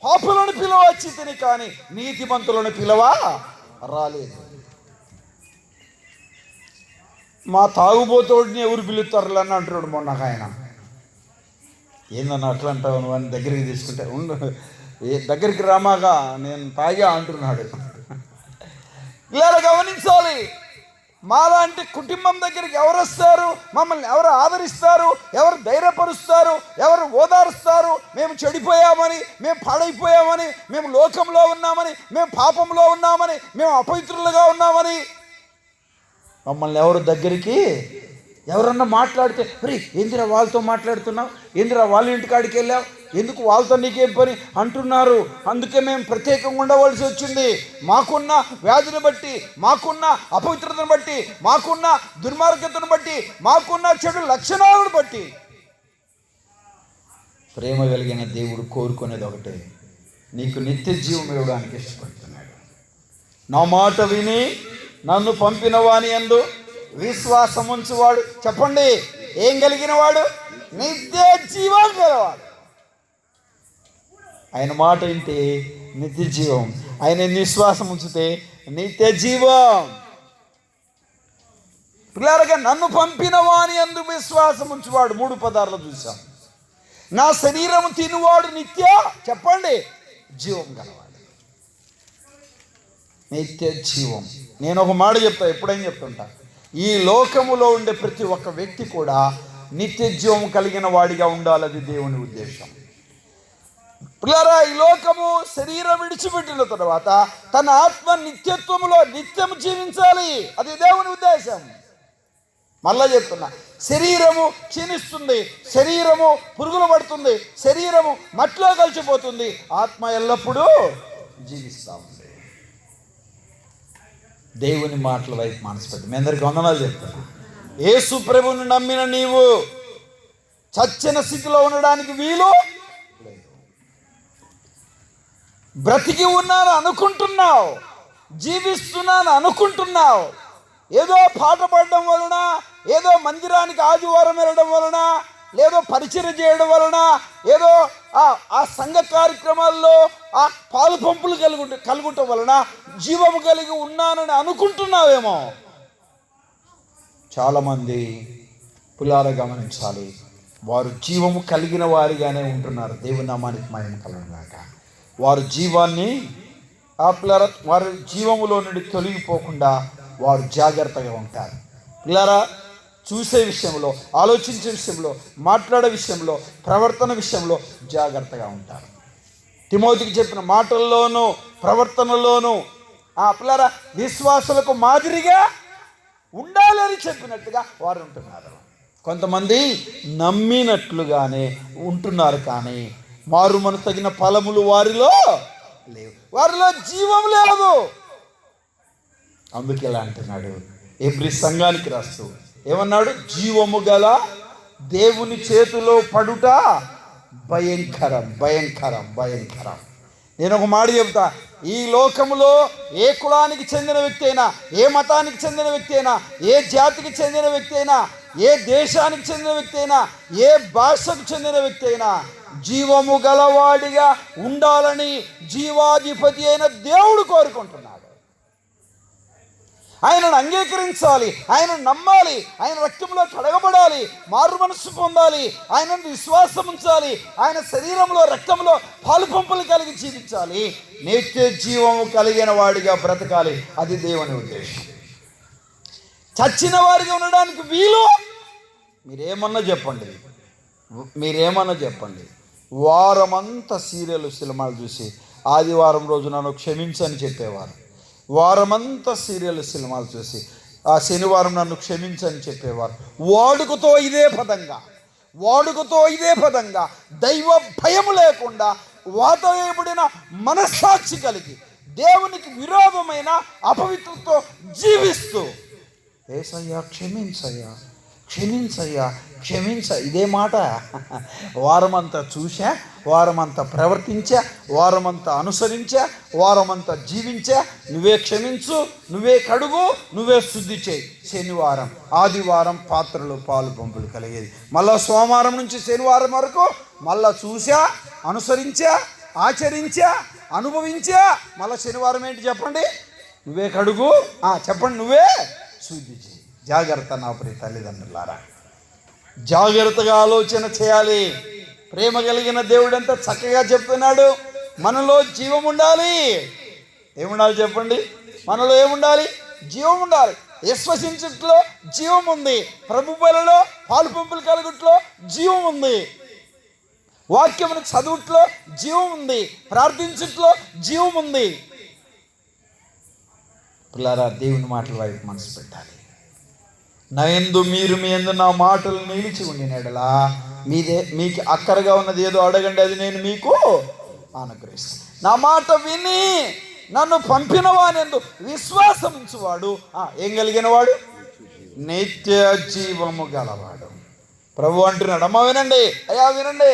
పాపులను పిలవచ్చు తిని, కానీ నీతిమంతులను పిలవా రాలేదు. మా తాగుబోతోడిని ఎవరు పిలుస్తారు అని అంటున్నాడు మొన్న ఆయన. ఏందన్నా అట్లా అంటావు నువ్వు అని దగ్గరికి తీసుకుంటే, ఉండు దగ్గరికి రామాగా నేను తాగా అంటున్నాడు. ఇలా గమనించాలి. మాలాంటి కుటుంబం దగ్గరికి ఎవరు వస్తారు? మమ్మల్ని ఎవరు ఆదరిస్తారు? ఎవరు ధైర్యపరుస్తారు? ఎవరు ఓదారుస్తారు? మేము చెడిపోయామని, మేము పాడైపోయామని, మేము లోకంలో ఉన్నామని, మేము పాపంలో ఉన్నామని, మేము అపవిత్రులుగా ఉన్నామని మమ్మల్ని ఎవరు దగ్గరికి ఎవరన్నా మాట్లాడితే, మరి ఏందిరా వాళ్ళతో మాట్లాడుతున్నావు, ఏందిరా వాళ్ళ ఇంటికాడికి వెళ్ళావు, ఎందుకు వాళ్ళతో నీకేం పని అంటున్నారు. అందుకే మేము ప్రత్యేకంగా ఉండవలసి వచ్చింది. మాకున్న వ్యాధిని బట్టి, మాకున్న అపవిత్రతను బట్టి, మాకున్న దుర్మార్గతను బట్టి, మాకున్న చెడు లక్షణాలను బట్టి. ప్రేమ కలిగిన దేవుడు కోరుకునేది ఒకటే, నీకు నిత్య జీవం ఇవ్వడానికి ఇష్టపడుతున్నాడు. నా మాట విని నన్ను పంపిన వాని యందు విశ్వాసం ఉంచువాడు, చెప్పండి, ఏం కలిగిన వాడు? నిత్య జీవం గలవాడు. ఆయన మాట వింటే నిత్య జీవం, ఆయన విశ్వాసం ఉంచితే నిత్య జీవం. పిల్లలుగా నన్ను పంపిన వాని యందు విశ్వాసం ఉంచువాడు, 3 పదార్లు చూసాం. నా శరీరము తినువాడు నిత్య, చెప్పండి, జీవం గలవాడు. నిత్య జీవం. నేను ఒక మాట చెప్తా, ఎప్పుడైనా చెప్తుంటా, ఈ లోకములో ఉండే ప్రతి ఒక్క వ్యక్తి కూడా నిత్య జీవం కలిగిన వాడిగా ఉండాలి. అది దేవుని ఉద్దేశం. పిల్లరా, ఈ లోకము శరీరం విడిచిపెట్టిన తర్వాత తన ఆత్మ నిత్యత్వములో నిత్యం జీవించాలి. అది దేవుని ఉద్దేశం. మళ్ళా చెప్తున్నా, శరీరము క్షీణిస్తుంది, శరీరము పురుగులు పడుతుంది, శరీరము మట్టిలో కలిసిపోతుంది, ఆత్మ ఎల్లప్పుడూ జీవిస్తూ ఉంది. దేవుని మాటల వైపు మనసు పెట్టి మీ అందరికి వందనాలు చెప్తున్నా. యేసు ప్రభువుని నమ్మిన నీవు చచ్చిన స్థితిలో ఉండడానికి వీలు లేదు. బ్రతికి ఉన్నాను అనుకుంటున్నావు, జీవిస్తున్నాను అనుకుంటున్నావు, ఏదో పాట పాడడం వలన, ఏదో మందిరానికి ఆదివారం వెళ్ళడం వలన, లేదో పరిచయం చేయడం వలన, ఏదో ఆ సంఘ కార్యక్రమాల్లో ఆ పాలు పంపులు కలుగుటం వలన జీవము కలిగి ఉన్నానని అనుకుంటున్నావేమో. చాలామంది పులార గమనించాలి, వారు జీవము కలిగిన వారిగానే ఉంటున్నారు. దేవుని నామానికి మహిమ కలుగుగాక. వారు జీవాన్ని వారి జీవములో నుండి తొలగిపోకుండా వారు జాగ్రత్తగా ఉంటారు. పిల్లారా, చూసే విషయంలో, ఆలోచించే విషయంలో, మాట్లాడే విషయంలో, ప్రవర్తన విషయంలో జాగ్రత్తగా ఉంటారు. తిమోతికి చెప్పిన మాటల్లోనూ ప్రవర్తనలోనూ పిల్లారా విశ్వాసులకు మాదిరిగా ఉండాలని చెప్పినట్టుగా వారు ఉంటున్నారు. కొంతమంది నమ్మినట్లుగానే ఉంటున్నారు, కానీ మారు మనసు తగిన ఫలములు వారిలో లేవు, వారిలో జీవం లేదు. అందుకే ఇలా అంటున్నాడు ఎబ్రీ సంఘానికి రాస్తూ, ఏమన్నాడు? జీవము గల దేవుని చేతిలో పడుట భయంకరం, భయంకరం, భయంకరం. నేను ఒక మాట చెబుతా, ఈ లోకములో ఏ కులానికి చెందిన వ్యక్తి అయినా, ఏ మతానికి చెందిన వ్యక్తి అయినా, ఏ జాతికి చెందిన వ్యక్తి అయినా, ఏ దేశానికి చెందిన వ్యక్తి అయినా, ఏ భాషకు చెందిన వ్యక్తి అయినా జీవము గలవాడిగా ఉండాలని జీవాధిపతి అయిన దేవుడు కోరుకుంటున్నాడు. ఆయనను అంగీకరించాలి, ఆయనను నమ్మాలి, ఆయన రక్తంలో కడగబడాలి, మారు మనస్సు పొందాలి, ఆయనను విశ్వాసం ఉంచాలి, ఆయన శరీరంలో రక్తంలో పాలు పంపులు కలిగి జీవించాలి, నిత్య జీవము కలిగిన వాడిగా బ్రతకాలి. అది దేవుని ఉద్దేశం. చచ్చిన వారిగా ఉండడానికి వీలు. మీరేమన్నా చెప్పండి, వారమంతా సీరియల్ సినిమాలు చూసి ఆదివారం రోజు నన్ను క్షమించని చెప్పేవారు, వారమంతా సీరియల్ సినిమాలు చూసి ఆ శనివారం నన్ను క్షమించని చెప్పేవారు. వాడుకతో ఇదే పదంగా దైవ భయము లేకుండా వాతాయబడిన మనస్సాక్షి కలిగి దేవునికి విరోధమైన అపవిత్రతో జీవిస్తూ యేసయ్యా క్షమించయ్యా ఇదే మాట వారమంతా చూసా, వారమంతా ప్రవర్తించా, వారమంతా అనుసరించా, వారమంతా జీవించా. నువ్వే క్షమించు, నువ్వే కడుగు, నువ్వే శుద్ధి చేయి. శనివారం ఆదివారం పాత్రలు పాలు పంపులు కలిగేది. మళ్ళా సోమవారం నుంచి శనివారం వరకు మళ్ళా చూసా, అనుసరించా, ఆచరించా, అనుభవించా. మళ్ళా శనివారం ఏంటి చెప్పండి? నువ్వే కడుగు, చెప్పండి, నువ్వే శుద్ధి చేయి. జాగ్రత్త నా ప్రియ తల్లిదండ్రులారా, జాగ్రత్తగా ఆలోచన చేయాలి. ప్రేమ కలిగిన దేవుడు ఎంత చక్కగా చెప్తున్నాడు. మనలో జీవం ఉండాలి. ఏముండాలి చెప్పండి? మనలో ఏముండాలి? జీవం ఉండాలి. విశ్వసించుట్లో జీవం ఉంది, ప్రభు బలలో పాలు పంపులు కలుగుట్లో జీవం ఉంది, వాక్యమును చదువుట్లో జీవం ఉంది, ప్రార్థించుట్లో జీవం ఉంది. పిల్లారా, దేవుని మాటల వైపు మనసు పెట్టాలి. నా యందు మీరు మీ యందు నా మాటలు నిలిచి ఉండినడలా మీకు అక్కరగా ఉన్నది ఏదో అడగండి, అది నేను మీకు అనుగ్రహిస్తాను. నా మాట విని నన్ను పంపిన వానెందు విశ్వాసం ఉంచువాడు ఏం కలిగిన వాడు? నిత్య జీవము గలవాడు. ప్రభు అంటున్నాడు. అమ్మ వినండి, అయ్యా వినండి,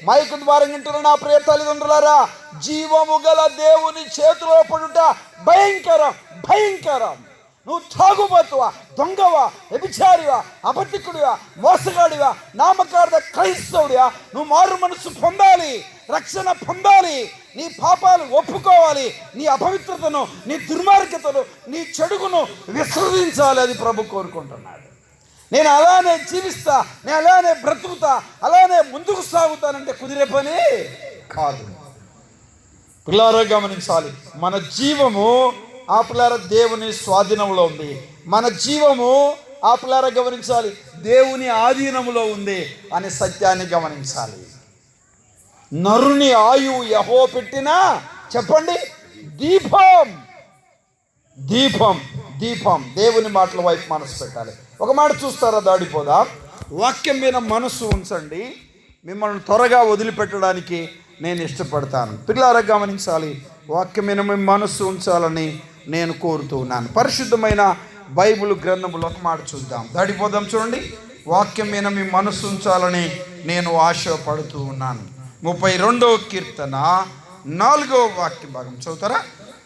మైకు ద్వారా వింటున్న నా ప్రియ తల్లిదండ్రులారా, జీవము గల దేవుని చేతిలో పడుట భయంకరం, భయంకరం. నువ్వు తాగుబోతువా, దొంగవా, వ్యభిచారివా, అబద్ధికుడివా, మోసగాడివా, నామకార్థ క్రైస్తవుడివా, నువ్వు మారు మనసు పొందాలి, రక్షణ పొందాలి, నీ పాపాలు ఒప్పుకోవాలి, నీ అపవిత్రతను, నీ దుర్మార్గతను, నీ చెడుగును విసర్జించాలి. అది ప్రభు కోరుకుంటున్నాడు. నేను అలానే జీవిస్తా, నేను అలానే బ్రతుకుతా, అలానే ముందుకు సాగుతానంటే కుదిరే పని కాదు. పిల్లారా గమనించాలి, మన జీవము ఆ పిల్లార దేవుని స్వాధీనంలో ఉంది. మన జీవము ఆ పిల్లార గమనించాలి, దేవుని ఆధీనంలో ఉంది అనే సత్యాన్ని గమనించాలి. నరుని ఆయువు యెహోవా పెట్టిన చెప్పండి దీపం. దీపం దీపం దేవుని మాటల వైపు మనసు పెట్టాలి. ఒక మాట చూస్తారా, దాడిపోదా? వాక్యం మీద మనసు ఉంచండి, మిమ్మల్ని త్వరగా వదిలిపెట్టడానికి నేను ఇష్టపడతాను. పిల్లారా గమనించాలి, వాక్యం మీద మీ మనస్సు ఉంచాలని నేను కోరుతూ ఉన్నాను. పరిశుద్ధమైన బైబిల్ గ్రంథములో ఒక మాట చూద్దాం, దాడిపోదాం. చూడండి, వాక్యం మీద మీ మనస్సు ఉంచాలని నేను ఆశపడుతూ ఉన్నాను. 32వ కీర్తన 4వ వాక్య భాగం చదువుతారా?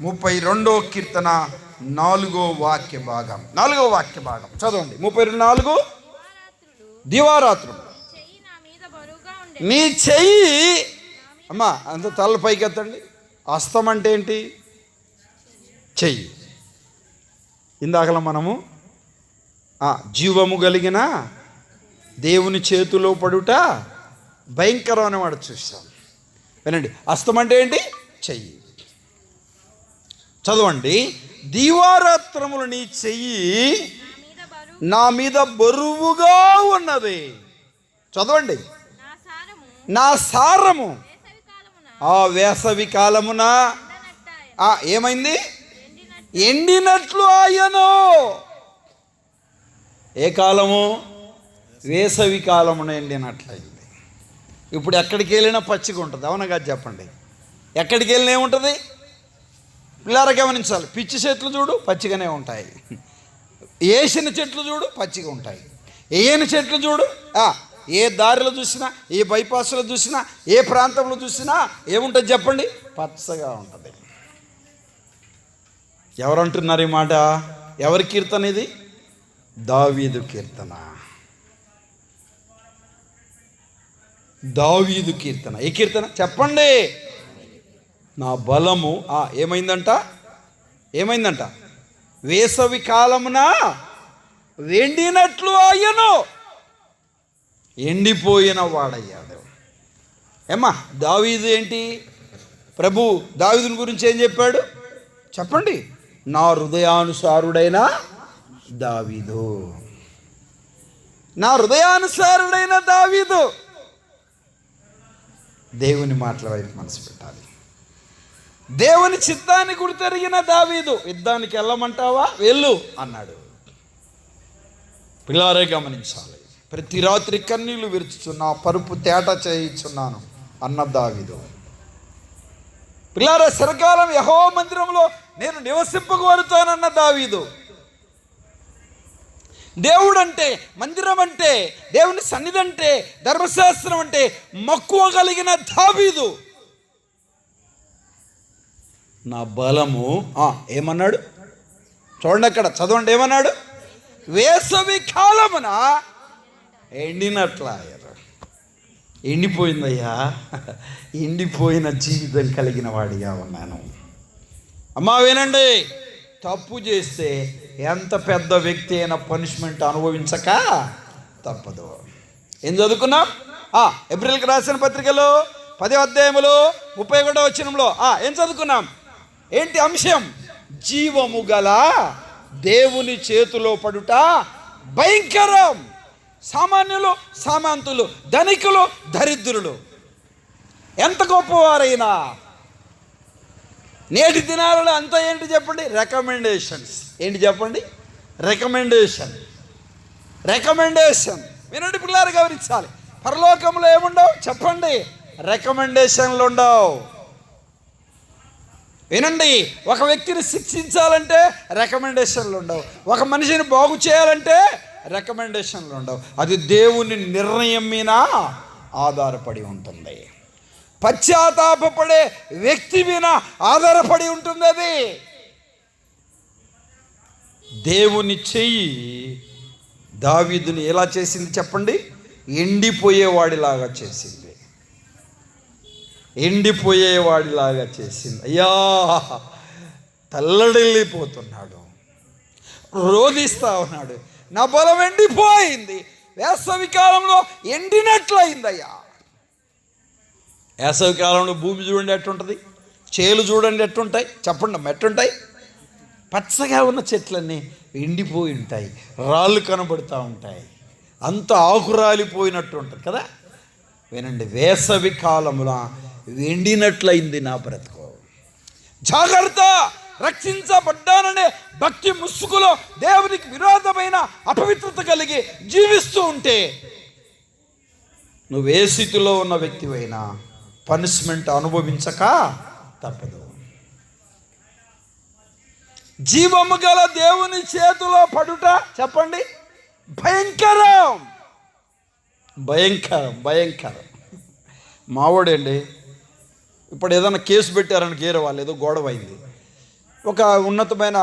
32వ కీర్తన 4వ వాక్య భాగం, 4వ వాక్య భాగం చదవండి. 34 దివారాత్రులు నీ చెయ్యి, అమ్మా అంత తల పైకి ఎత్తండి. హస్తం అంటే ఏంటి? చెయ్యి. ఇందాకలా మనము జీవము కలిగిన దేవుని చేతిలో పడుట భయంకరమైన వాడు చూస్తాం. వినండి, హస్తం అంటే ఏంటి? చెయ్యి. చదవండి, దీవారాత్రములు నీ చెయ్యి నా మీద బరువుగా ఉన్నది. చదవండి, నా సారము ఆ వేసవి కాలమున ఏమైంది? ఎండినట్లు ఆయను. ఏ కాలము? వేసవి కాలమున ఎండినట్లయింది. ఇప్పుడు ఎక్కడికి వెళ్ళినా పచ్చిగా ఉంటుంది, అవునా కాదు చెప్పండి? ఎక్కడికి వెళ్ళినా ఏముంటుంది? పిల్లారా గమనించాలి, పిచ్చి చెట్లు చూడు పచ్చిగానే ఉంటాయి, వేసిన చెట్లు చూడు పచ్చిగా ఉంటాయి, వేయని చెట్లు చూడు ఏ దారిలో చూసినా, ఏ బైపాస్లో చూసినా, ఏ ప్రాంతంలో చూసినా ఏముంటుంది చెప్పండి? పచ్చగా ఉంటుంది. ఎవరంటున్నారు ఈ మాట? ఎవరి కీర్తన ఇది? దావీదు కీర్తన. దావీదు కీర్తన. ఏ కీర్తన చెప్పండి? నా బలము ఏమైందంట? ఏమైందంట? వేసవి కాలమున ఎండినట్లు ఆయను. ఎండిపోయిన వాడయ్యాడు. ఏమ్మా, దావీదు ఏంటి? ప్రభు దావీదుని గురించి ఏం చెప్పాడు చెప్పండి? నా హృదయానుసారుడైన దావీదు, నా హృదయానుసారుడైన దావీదు. దేవుని మాటల వైపు మనసు పెట్టాలి. దేవుని చిత్తాన్ని గుర్తెరిగిన దావీదు. యుద్ధానికి వెళ్ళమంటావా? వెళ్ళు అన్నాడు. పిల్లారే గమనించాలి, ప్రతి రాత్రి కన్నీళ్లు విరుచుచున్నా, పరుపు తేట చేయించున్నాను అన్న దావీదు. పిల్లారా, చిరకాలం యెహోవా మందిరంలో నేను నివసింపగోరుతానన్న దావీదు. దేవుడు అంటే, మందిరం అంటే, దేవుని సన్నిధి అంటే, ధర్మశాస్త్రం అంటే మక్కువ కలిగిన దావీదు. నా బలము ఏమన్నాడు చూడండి, అక్కడ చదవండి, ఏమన్నాడు? వేసవి కాలమున ఎండినట్లా. ఎండిపోయిందయ్యా, ఎండిపోయిన జీవితం కలిగిన వాడిగా ఉన్నాను. అమ్మా వినండి, తప్పు చేస్తే ఎంత పెద్ద వ్యక్తి అయినా పనిష్మెంట్ అనుభవించక తప్పదు. ఏం చదువుకున్నాం? ఏప్రిల్కి రాసిన పత్రికలో 10వ అధ్యాయములో 31వ వచనంలో ఏం చదువుకున్నాం? ఏంటి అంశం? జీవము గల దేవుని చేతిలో పడుట భయంకరం. సామాన్యులు సామంతులు, ధనికులు దరిద్రులు, ఎంత గొప్పవారైనా నేటి దినాలలో అంతా ఏంటి చెప్పండి? రికమెండేషన్స్. ఏంటి చెప్పండి? రికమెండేషన్. వినండి పిల్లలు, గమనించాలి. పరలోకంలో ఏముండవు చెప్పండి? రికమెండేషన్లు ఉండవు. వినండి, ఒక వ్యక్తిని శిక్షించాలంటే రికమెండేషన్లు ఉండవు, ఒక మనిషిని బాగు చేయాలంటే రికమెండేషన్లు ఉండవు. అది దేవుని నిర్ణయం మీద ఆధారపడి ఉంటుంది. పశ్చాత్తాపపడే వ్యక్తి మీద ఆధారపడి ఉంటుంది. అది దేవుని చెయ్యి దావీదుని ఎలా చేసింది చెప్పండి? ఎండిపోయేవాడిలాగా చేసింది. ఎండిపోయేవాడిలాగా చేసింది. అయ్యా, తల్లడిల్లిపోతున్నాడు, రోధిస్తా ఉన్నాడు. నా బలం ఎండిపోయింది, వేసవి కాలంలో ఎండినట్లయిందయ్యా. వేసవి కాలంలో భూమి చూడండి ఎట్టుంటుంది, చేలు చూడండి ఎట్టుంటాయి, చెప్పండి ఎట్టుంటాయి. పచ్చగా ఉన్న చెట్లన్నీ ఎండిపోయి ఉంటాయి, రాళ్ళు కనబడుతూ ఉంటాయి, అంత ఆకురాలిపోయినట్టు ఉంటుంది కదా. వినండి, వేసవి కాలంలో ఎండినట్లయింది నా బ్రతుకు. జాగ్రత్త, రక్షించబడ్డాననే భక్తి ముసుగులో దేవునికి విరోధమైన అపవిత్రత కలిగి జీవిస్తూ ఉంటే నువ్వు ఏ స్థితిలో ఉన్న వ్యక్తివైనా పనిష్మెంట్ అనుభవించక తప్పదు. జీవము గల దేవుని చేతిలో పడుట చెప్పండి భయంకరం, భయంకరం, భయంకరం. మావాడండి ఇప్పుడు ఏదైనా కేసు పెట్టారని గేరే వాళ్ళు, ఏదో గొడవ అయింది. ఒక ఉన్నతమైన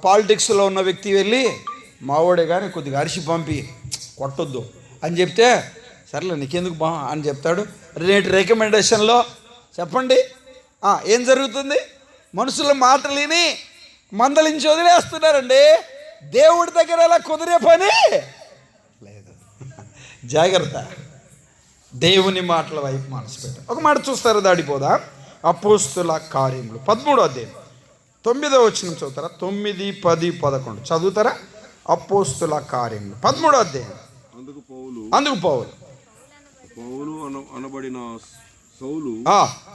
పాలిటిక్స్లో ఉన్న వ్యక్తి వెళ్ళి మావాడే కానీ కొద్దిగా అరిసి పంపి కొట్టొద్దు అని చెప్తే, సర్లే నీకెందుకు బా అని చెప్తాడు. నేటి రికమెండేషన్లో చెప్పండి ఏం జరుగుతుంది? మనుషుల మాటలు విని మందలించి వదిలేస్తున్నారండి. దేవుడి దగ్గర అలా కుదిరే పని లేదు. జాగ్రత్త, దేవుని మాటల వైపు మనసు పెట్ట. ఒక మాట చూస్తారా, దాడిపోదా? అపోస్తుల కార్యములు 13వ అధ్యాయం 9వ వచనం చదువుతారా? 9, 10, 11 చదువుతారా? అపోస్తుల కార్యములు 13వ అధ్యాయం. అందుకు పౌలు అనబడిన సౌలు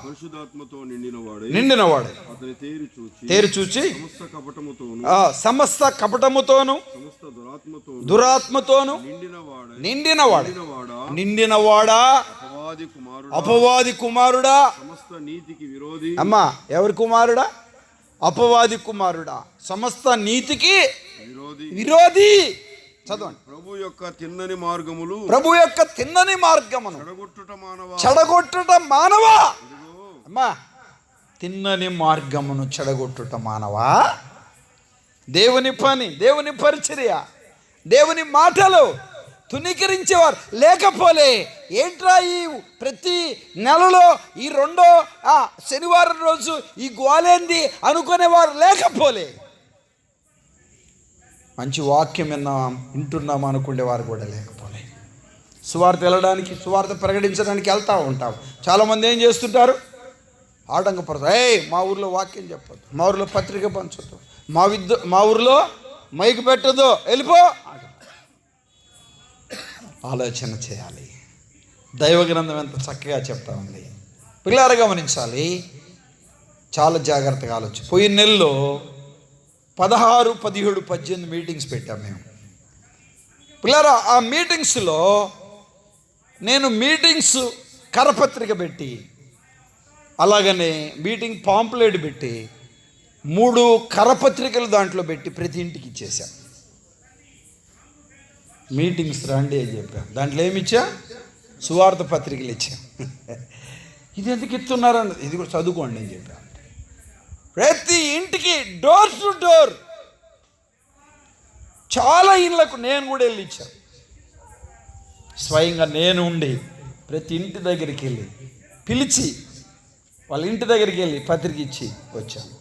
పరిశుద్ధాత్మతో నిండినవాడే అతని తేరు చూచి సమస్త కపటముతోను దురాత్మతోను నిండినవాడా అపవాది కుమారుడా. సమస్త నీతికి విరోధి. అమ్మా, ఎవరి కుమారుడా? అపవాది కుమారుడా, సమస్త నీతికి విరోధి. చదవండి. ప్రభు యొక్క తిన్నని మార్గములు, ప్రభు యొక్క తిన్నని మార్గమును చెడగొట్టుట మానవా. అమ్మా, తిన్నని మార్గమును చెడగొట్టుట మానవా. దేవుని పని, దేవుని పరిచర్య, దేవుని మాటలు తునీకరించేవారు లేకపోలే. ఏంట్రా ఈ ప్రతి నెలలో ఈ 2వ శనివారం రోజు ఈ గోలేంది అనుకునేవారు లేకపోలే. మంచి వాక్యం వింటున్నాం అనుకునేవారు కూడా లేకపోలే. సువార్త వెళ్ళడానికి, సువార్త ప్రకటించడానికి వెళ్తూ ఉంటాం. చాలామంది ఏం చేస్తుంటారు? ఆటంకపడతారు. మా ఊర్లో వాక్యం చెప్పొద్దు, మా ఊర్లో పత్రిక పంచొద్దు, మా ఊర్లో మైకు పెట్టొద్దు, వెళ్ళిపో. ఆలోచన చేయాలి. దైవ గ్రంథం ఎంత చక్కగా చెప్తా ఉంది. పిల్లలు గమనించాలి, చాలా జాగ్రత్తగా ఆలోచన. పోయిన నెలలో 16, 17, 18 మీటింగ్స్ పెట్టాం మేము. పిల్లరా, ఆ మీటింగ్స్లో నేను మీటింగ్స్ కరపత్రిక పెట్టి, అలాగనే మీటింగ్ పాంప్లెట్ పెట్టి 3 కరపత్రికలు దాంట్లో పెట్టి ప్రతి ఇంటికి ఇచ్చేసాం. మీటింగ్స్ రండి అని చెప్పాం. దాంట్లో ఏమి ఇచ్చా? సువార్త పత్రికలు ఇచ్చాం. ఇది ఎందుకు ఇస్తున్నారని, ఇది కూడా చదువుకోండి అని చెప్పాను. ప్రతి ఇంటికి డోర్ టు డోర్, చాలా ఇళ్ళకు నేను కూడా వెళ్ళి ఇచ్చాను. స్వయంగా నేను ఉండి ప్రతి ఇంటి దగ్గరికి వెళ్ళి పిలిచి వాళ్ళ ఇంటి దగ్గరికి వెళ్ళి పత్రిక ఇచ్చి వచ్చాను.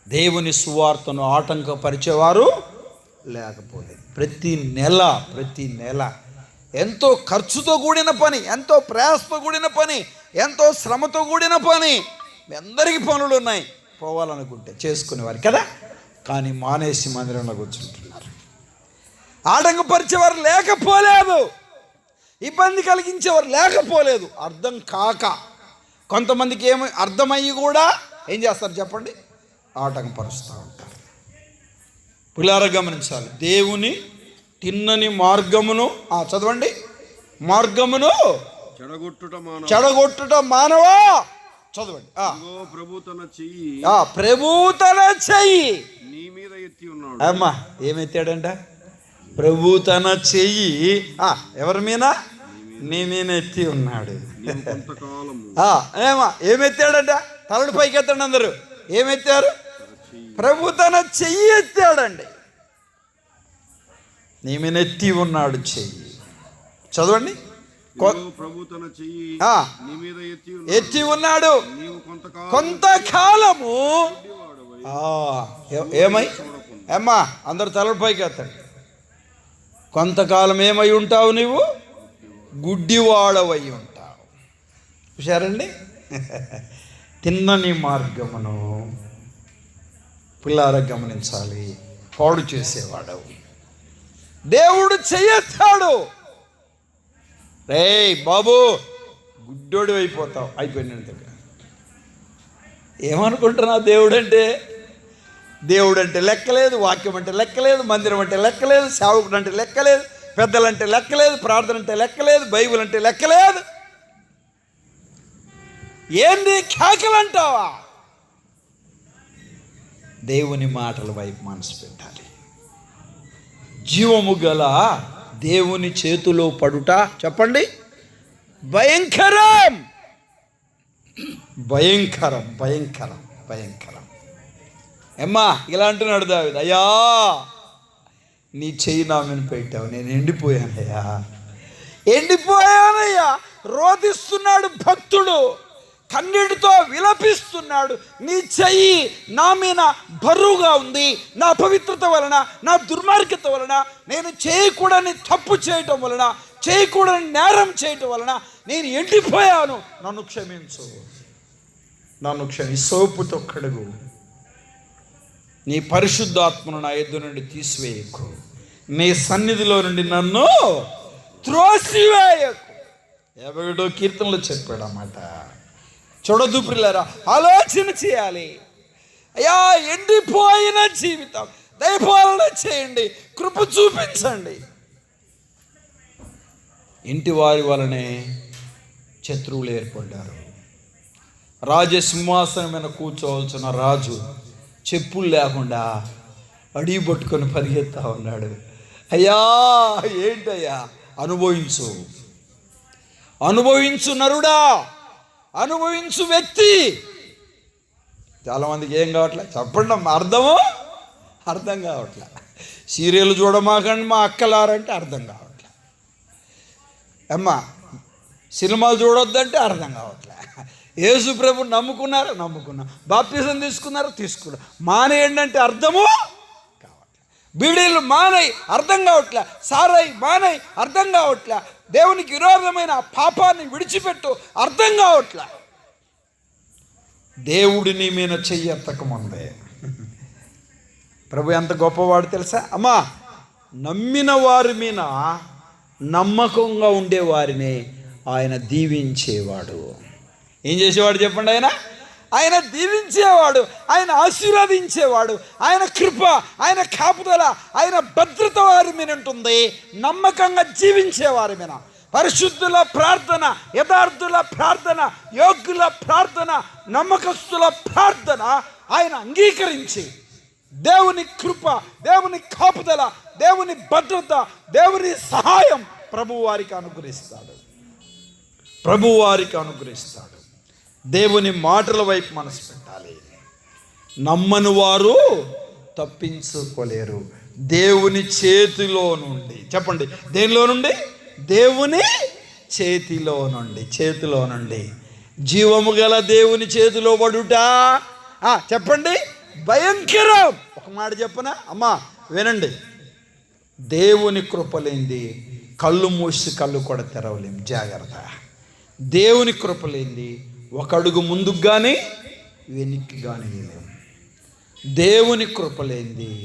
దేవుని సువార్తను ఆటంకపరిచేవారు లేకపోలేదు. ప్రతి నెల ఎంతో ఖర్చుతో కూడిన పని, ఎంతో ప్రయాసతో కూడిన పని, ఎంతో శ్రమతో కూడిన పని. మీ అందరికీ పనులు ఉన్నాయి, పోవాలనుకుంటే చేసుకునేవారు కదా. కానీ మానేసి మందిరంలో కూర్చుంటున్నారు. ఆటంకపరిచేవారు లేకపోలేదు, ఇబ్బంది కలిగించేవారు లేకపోలేదు. అర్థం కాక కొంతమందికి ఏమి అర్థమయ్యి కూడా ఏం చేస్తారు చెప్పండి? ఆటంకపరుస్తూ ఉంటారు. పిల్లలు గమనించాలి. దేవుని తిన్నని మార్గమును చదవండి. మార్గమును చెడగొట్టుట మానవా. చదవండి. ప్రభు తన చెయ్యి నీ మీద ఎత్తి ఉన్నాడు. అమ్మా, ఏమెత్తాడంట? ప్రభు తన చెయ్యి ఎవరి మీద? నీ మీద ఎత్తి ఉన్నాడు. ఏమా ఏమెత్తాడంట? తలడు పైకి ఎత్తండి అందరూ. ఏమెత్తారు? ప్రభు తన చెయ్యి ఎత్తాడండి. నీ మీద ఎత్తి ఉన్నాడు చెయ్యి. చదవండి. ప్రభు తన చెయ్యి నీ మీద ఎత్తి ఉన్నాడు. నీవు కొంతకాలము ఏమై అమ్మా అందరు తలల పైకి ఎత్తండి. కొంతకాలం ఏమై ఉంటావు? నీవు గుడ్డివాడవై ఉంటావు. చూశారండి? తిన్నని మార్గమును పిల్లార గమనించాలి. పాడు చేసేవాడవు. దేవుడు చెయ్యెత్తాడు. రే బాబు గుడ్డోడు అయిపోతావు. అయిపోయింది. ఏమనుకుంటున్నావు? దేవుడు అంటే లెక్కలేదు, వాక్యం అంటే లెక్కలేదు, మందిరం అంటే లెక్కలేదు, సేవకుడు అంటే లెక్కలేదు, పెద్దలంటే లెక్కలేదు, ప్రార్థన అంటే లెక్కలేదు, బైబిల్ అంటే లెక్కలేదు. ఏంది కేకలంటావా? దేవుని మాటల వైపు మనసు పెట్టాలి. జీవము గల దేవుని చేతిలో పడుట చెప్పండి భయంకరం, భయంకరం, భయంకరం, భయంకరం. అమ్మా ఇలా అంటున్నాడు దావీదు, అయ్యా నీ చెయ్యి నా మీద పెట్టావు, నేను ఎండిపోయానయ్యా, ఎండిపోయానయ్యా. రోధిస్తున్నాడు భక్తుడు, కన్నీటితో విలపిస్తున్నాడు. నీ చెయ్యి నా మీద బరువుగా ఉంది. నా అపవిత్రత వలన, నా దుర్మార్గత వలన, నేను చేయకూడని తప్పు చేయటం వలన, చేయకూడని నేరం చేయటం వలన నేను ఎండిపోయాను. నన్ను క్షమించు, నన్ను సోపుతో కడుగు. నీ పరిశుద్ధాత్మను నా ఎద్దు నుండి తీసివేయకు, నీ సన్నిధిలో నుండి నన్ను త్రోసివేయకు. 51వ కీర్తనలో చెప్పాడు అన్నమాట. చూడదు ప్రియులారా, ఆలోచన చేయాలి. అయ్యా ఎండిపోయిన జీవితం దయపాలన చేయండి, కృప చూపించండి. ఇంటి వారి వలనే శత్రువులు ఏర్పడ్డారు. రాజసింహాసనం మీద కూర్చోవలసిన రాజు చెప్పులు లేకుండా అడిగి పట్టుకొని పరిగెత్తా ఉన్నాడు. అయ్యా ఏంటయ్యా? అనుభవించు, అనుభవించు నరుడా, అనుభవించు వ్యక్తి. చాలామందికి ఏం కావట్లే చెప్పండి అమ్మా, అర్థం కావట్లే. సీరియల్ చూడమాకండి మా అక్కలారంటే అర్థం కావట్లే. అమ్మా సినిమాలు చూడొద్దంటే అర్థం కావట్లే. యేసు ప్రభు నమ్ముకున్నా, బాప్తిజం తీసుకున్నారు. మానేయండి అంటే అర్థము కావట్లే. బీడీలు మానేయి అర్థం కావట్లే, సారాయి మానేయి అర్థం కావట్లే, దేవునికి విరోధమైన పాపాన్ని విడిచిపెట్టు అర్థం కావట్లే. దేవుడిని మీద చెయ్యెత్తకముందే ప్రభు ఎంత గొప్పవాడు తెలుసా అమ్మా? నమ్మిన వారి మీద నమ్మకంగా ఉండేవారిని ఆయన దీవించేవాడు. ఏం చేసేవాడు చెప్పండి? ఆయన దీవించేవాడు, ఆయన ఆశీర్వదించేవాడు. ఆయన కృప, ఆయన కాపుదల, ఆయన భద్రత వారి మీద ఉంటుంది. నమ్మకంగా జీవించేవారి మీద, పరిశుద్ధుల ప్రార్థన, యథార్థుల ప్రార్థన, యోగ్యుల ప్రార్థన, నమ్మకస్తుల ప్రార్థన ఆయన అంగీకరించి దేవుని కృప, దేవుని కాపుదల, దేవుని భద్రత, దేవుని సహాయం ప్రభువు వారికి అనుగ్రహిస్తాడు. దేవుని మాటల వైపు మనసు పెట్టాలి. నమ్మని వారు తప్పించుకోలేరు. దేవుని చేతిలో నుండి చెప్పండి, దేనిలో నుండి? దేవుని చేతిలో నుండి జీవము గల దేవుని చేతిలో పడుట చెప్పండి భయంకరం. ఒక మాట చెప్పనా అమ్మా, వినండి. దేవుని కృపలేంది కళ్ళు మూసి కళ్ళు కూడా తెరవలేం. జాగ్రత్త. దేవుని కృపలేంది ఒక అడుగు ముందుకు కానీ వెనక్కి కానీ లేము. దేవుని కృపలేంది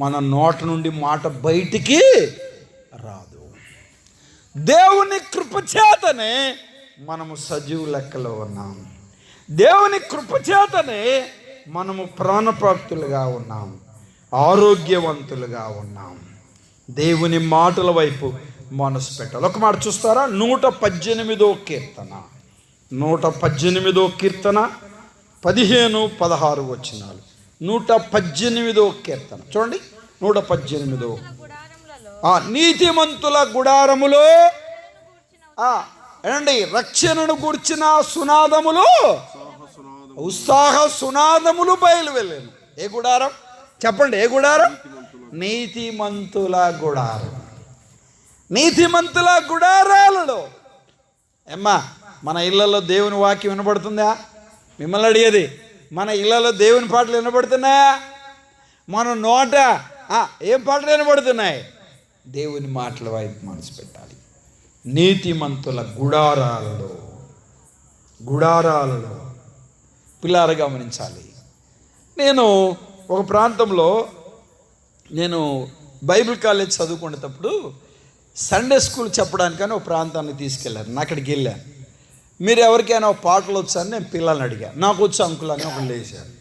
మన నోట నుండి మాట బయటికి రాదు. దేవుని కృప చేతనే మనము సజీవ లెక్కలో ఉన్నాం. దేవుని కృప చేతనే మనము ప్రాణప్రాప్తులుగా ఉన్నాం, ఆరోగ్యవంతులుగా ఉన్నాం. దేవుని మాటల వైపు మనసు పెట్టాలి. ఒక మాట చూస్తారా? 118వ కీర్తన 15-16 వచనాలు. 118వ కీర్తన చూడండి. 118 నీతిమంతుల గుడారములో ఏమండి రక్షణను గూర్చిన సునాదములు ఉత్సాహ సునాదములు బయలు వెళ్ళాను. ఏ గుడారం చెప్పండి? ఏ గుడారం? నీతిమంతుల గుడారం. నీతిమంతుల గుడారాలలో అమ్మా మన ఇళ్లలో దేవుని వాక్యం వినబడుతుందా? మిమ్మల్ని అడిగేది, మన ఇళ్లలో దేవుని పాటలు వినబడుతున్నాయా? మన నోట ఏం పాటలు వినబడుతున్నాయి? దేవుని మాటల వైపు మనసు పెట్టాలి. నీతిమంతుల గుడారాలలో పిల్లారు గమనించాలి. నేను ఒక ప్రాంతంలో బైబిల్ కాలేజ్ చదువుకునేటప్పుడు సండే స్కూల్ చెప్పడానికని ఒక ప్రాంతాన్ని తీసుకెళ్ళారు. నేను అక్కడికి వెళ్ళాను. మీరు ఎవరికైనా ఒక పాటలు వచ్చని నేను పిల్లల్ని అడిగాను. నాకు వచ్చి అంకుల్ అని ఒకళ్ళు లేచారు.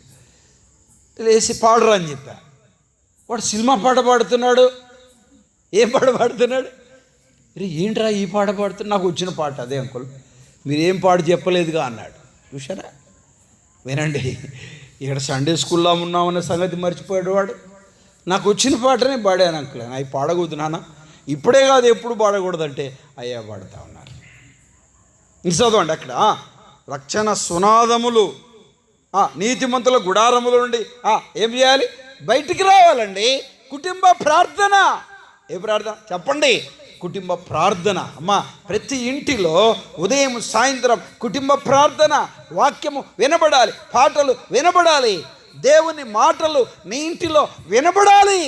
లేచి పాడరు అని చెప్పా. వాడు సినిమా పాట పాడుతున్నాడు. ఏం పాట పాడుతున్నాడు? ఏంట్రా ఈ పాట పాడుతున్నా? నాకు వచ్చిన పాట అదే అంకుల్, మీరేం పాట చెప్పలేదుగా అన్నాడు. చూసారా? వినండి, ఇక్కడ సండే స్కూల్లో ఉన్నామన్న సంగతి మర్చిపోయాడు వాడు. నాకు వచ్చిన పాటనే పాడాను అంకుల్. అవి పాడకూడదు నాన్న, ఇప్పుడే కాదు ఎప్పుడు పాడకూడదంటే అయ్యా పాడుతూ ఉన్నారు. చదవండి అక్కడ, రక్షణ సునాదములు నీతిమంతుల గుడారముల నుండి ఏం చేయాలి? బయటికి రావాలండి. కుటుంబ ప్రార్థన. ఏ ప్రార్థన చెప్పండి? కుటుంబ ప్రార్థన. అమ్మా ప్రతి ఇంటిలో ఉదయం సాయంత్రం కుటుంబ ప్రార్థన, వాక్యము వినబడాలి, పాటలు వినబడాలి, దేవుని మాటలు నీ ఇంటిలో వినబడాలి.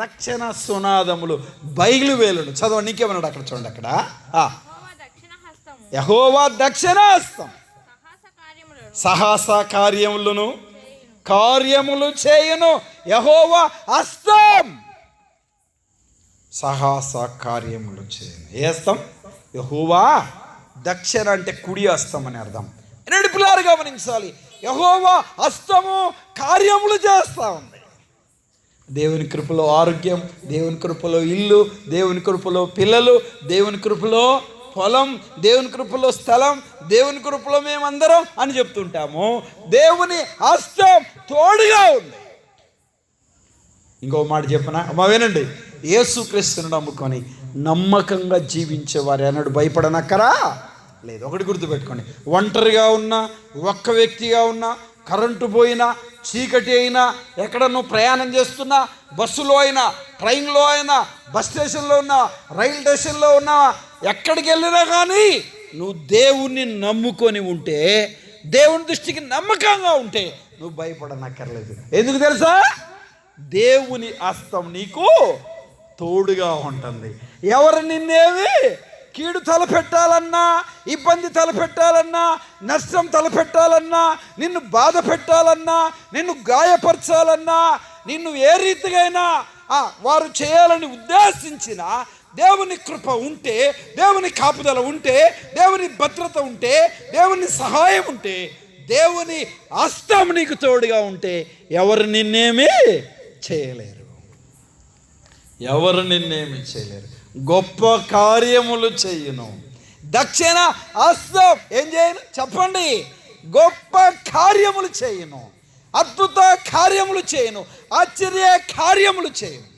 రక్షణ సునాదములు బయలువేలును. చదవండి, నీకేమన్నాడు అక్కడ? చూడండి అక్కడ, యెహోవా దక్షిణహస్తం సాహస కార్యములు చేయును. యెహోవా హస్తం సాహస కార్యములు చేయను. ఏ హస్తం? యెహోవా దక్షిణ అంటే కుడి హస్తం అని అర్థం. పిల్లలు గమనించాలి, యెహోవా హస్తము కార్యములు చేస్తూ ఉంది. దేవుని కృపలో ఆరోగ్యం, దేవుని కృపలో ఇల్లు, దేవుని కృపలో పిల్లలు, దేవుని కృపలో పొలం, దేవుని కృపలో స్థలం, దేవుని కృపలో మేమందరం అని చెప్తుంటాము. దేవుని హస్తం తోడుగా ఉంది. ఇంకో మాట చెప్పనా అమ్మా? వినండి, యేసుక్రీస్తును నమ్ముకొని నమ్మకంగా జీవించేవారు అన్నాడు భయపడనక్కరా లేదు. ఒకటి గుర్తుపెట్టుకోండి, ఒంటరిగా ఉన్నా, ఒక్క వ్యక్తిగా ఉన్నా, కరెంటు పోయినా, చీకటి అయినా, ఎక్కడన్నో ప్రయాణం చేస్తున్నా, బస్సులో అయినా, ట్రైన్లో అయినా, బస్ స్టేషన్లో ఉన్నా, రైల్ స్టేషన్లో ఉన్నా, ఎక్కడికి వెళ్ళినా కానీ నువ్వు దేవుణ్ణి నమ్ముకొని ఉంటే, దేవుని దృష్టికి నమ్మకంగా ఉంటే నువ్వు భయపడనక్కర్లేదు. ఎందుకు తెలుసా? దేవుని హస్తం నీకు తోడుగా ఉంటుంది. ఎవరు నిన్నేమి కీడు తలపెట్టాలన్నా, ఇబ్బంది తలపెట్టాలన్నా, నష్టం తలపెట్టాలన్నా, నిన్ను బాధ పెట్టాలన్నా, నిన్ను గాయపరచాలన్నా, నిన్ను ఏ రీతిగా వారు చేయాలని ఉద్దేశించిన దేవుని కృప ఉంటే, దేవుని కాపుదల ఉంటే, దేవుని భద్రత ఉంటే, దేవుని సహాయం ఉంటే, దేవుని హస్తం నీకు తోడుగా ఉంటే ఎవరు నిన్నేమీ చేయలేరు. ఎవరు నిన్నేమి చేయలేరు. గొప్ప కార్యములు చేయును. దక్షిణ హస్తం ఏం చేయను చెప్పండి? గొప్ప కార్యములు చేయును, అద్భుత కార్యములు చేయను, ఆశ్చర్య కార్యములు చేయను.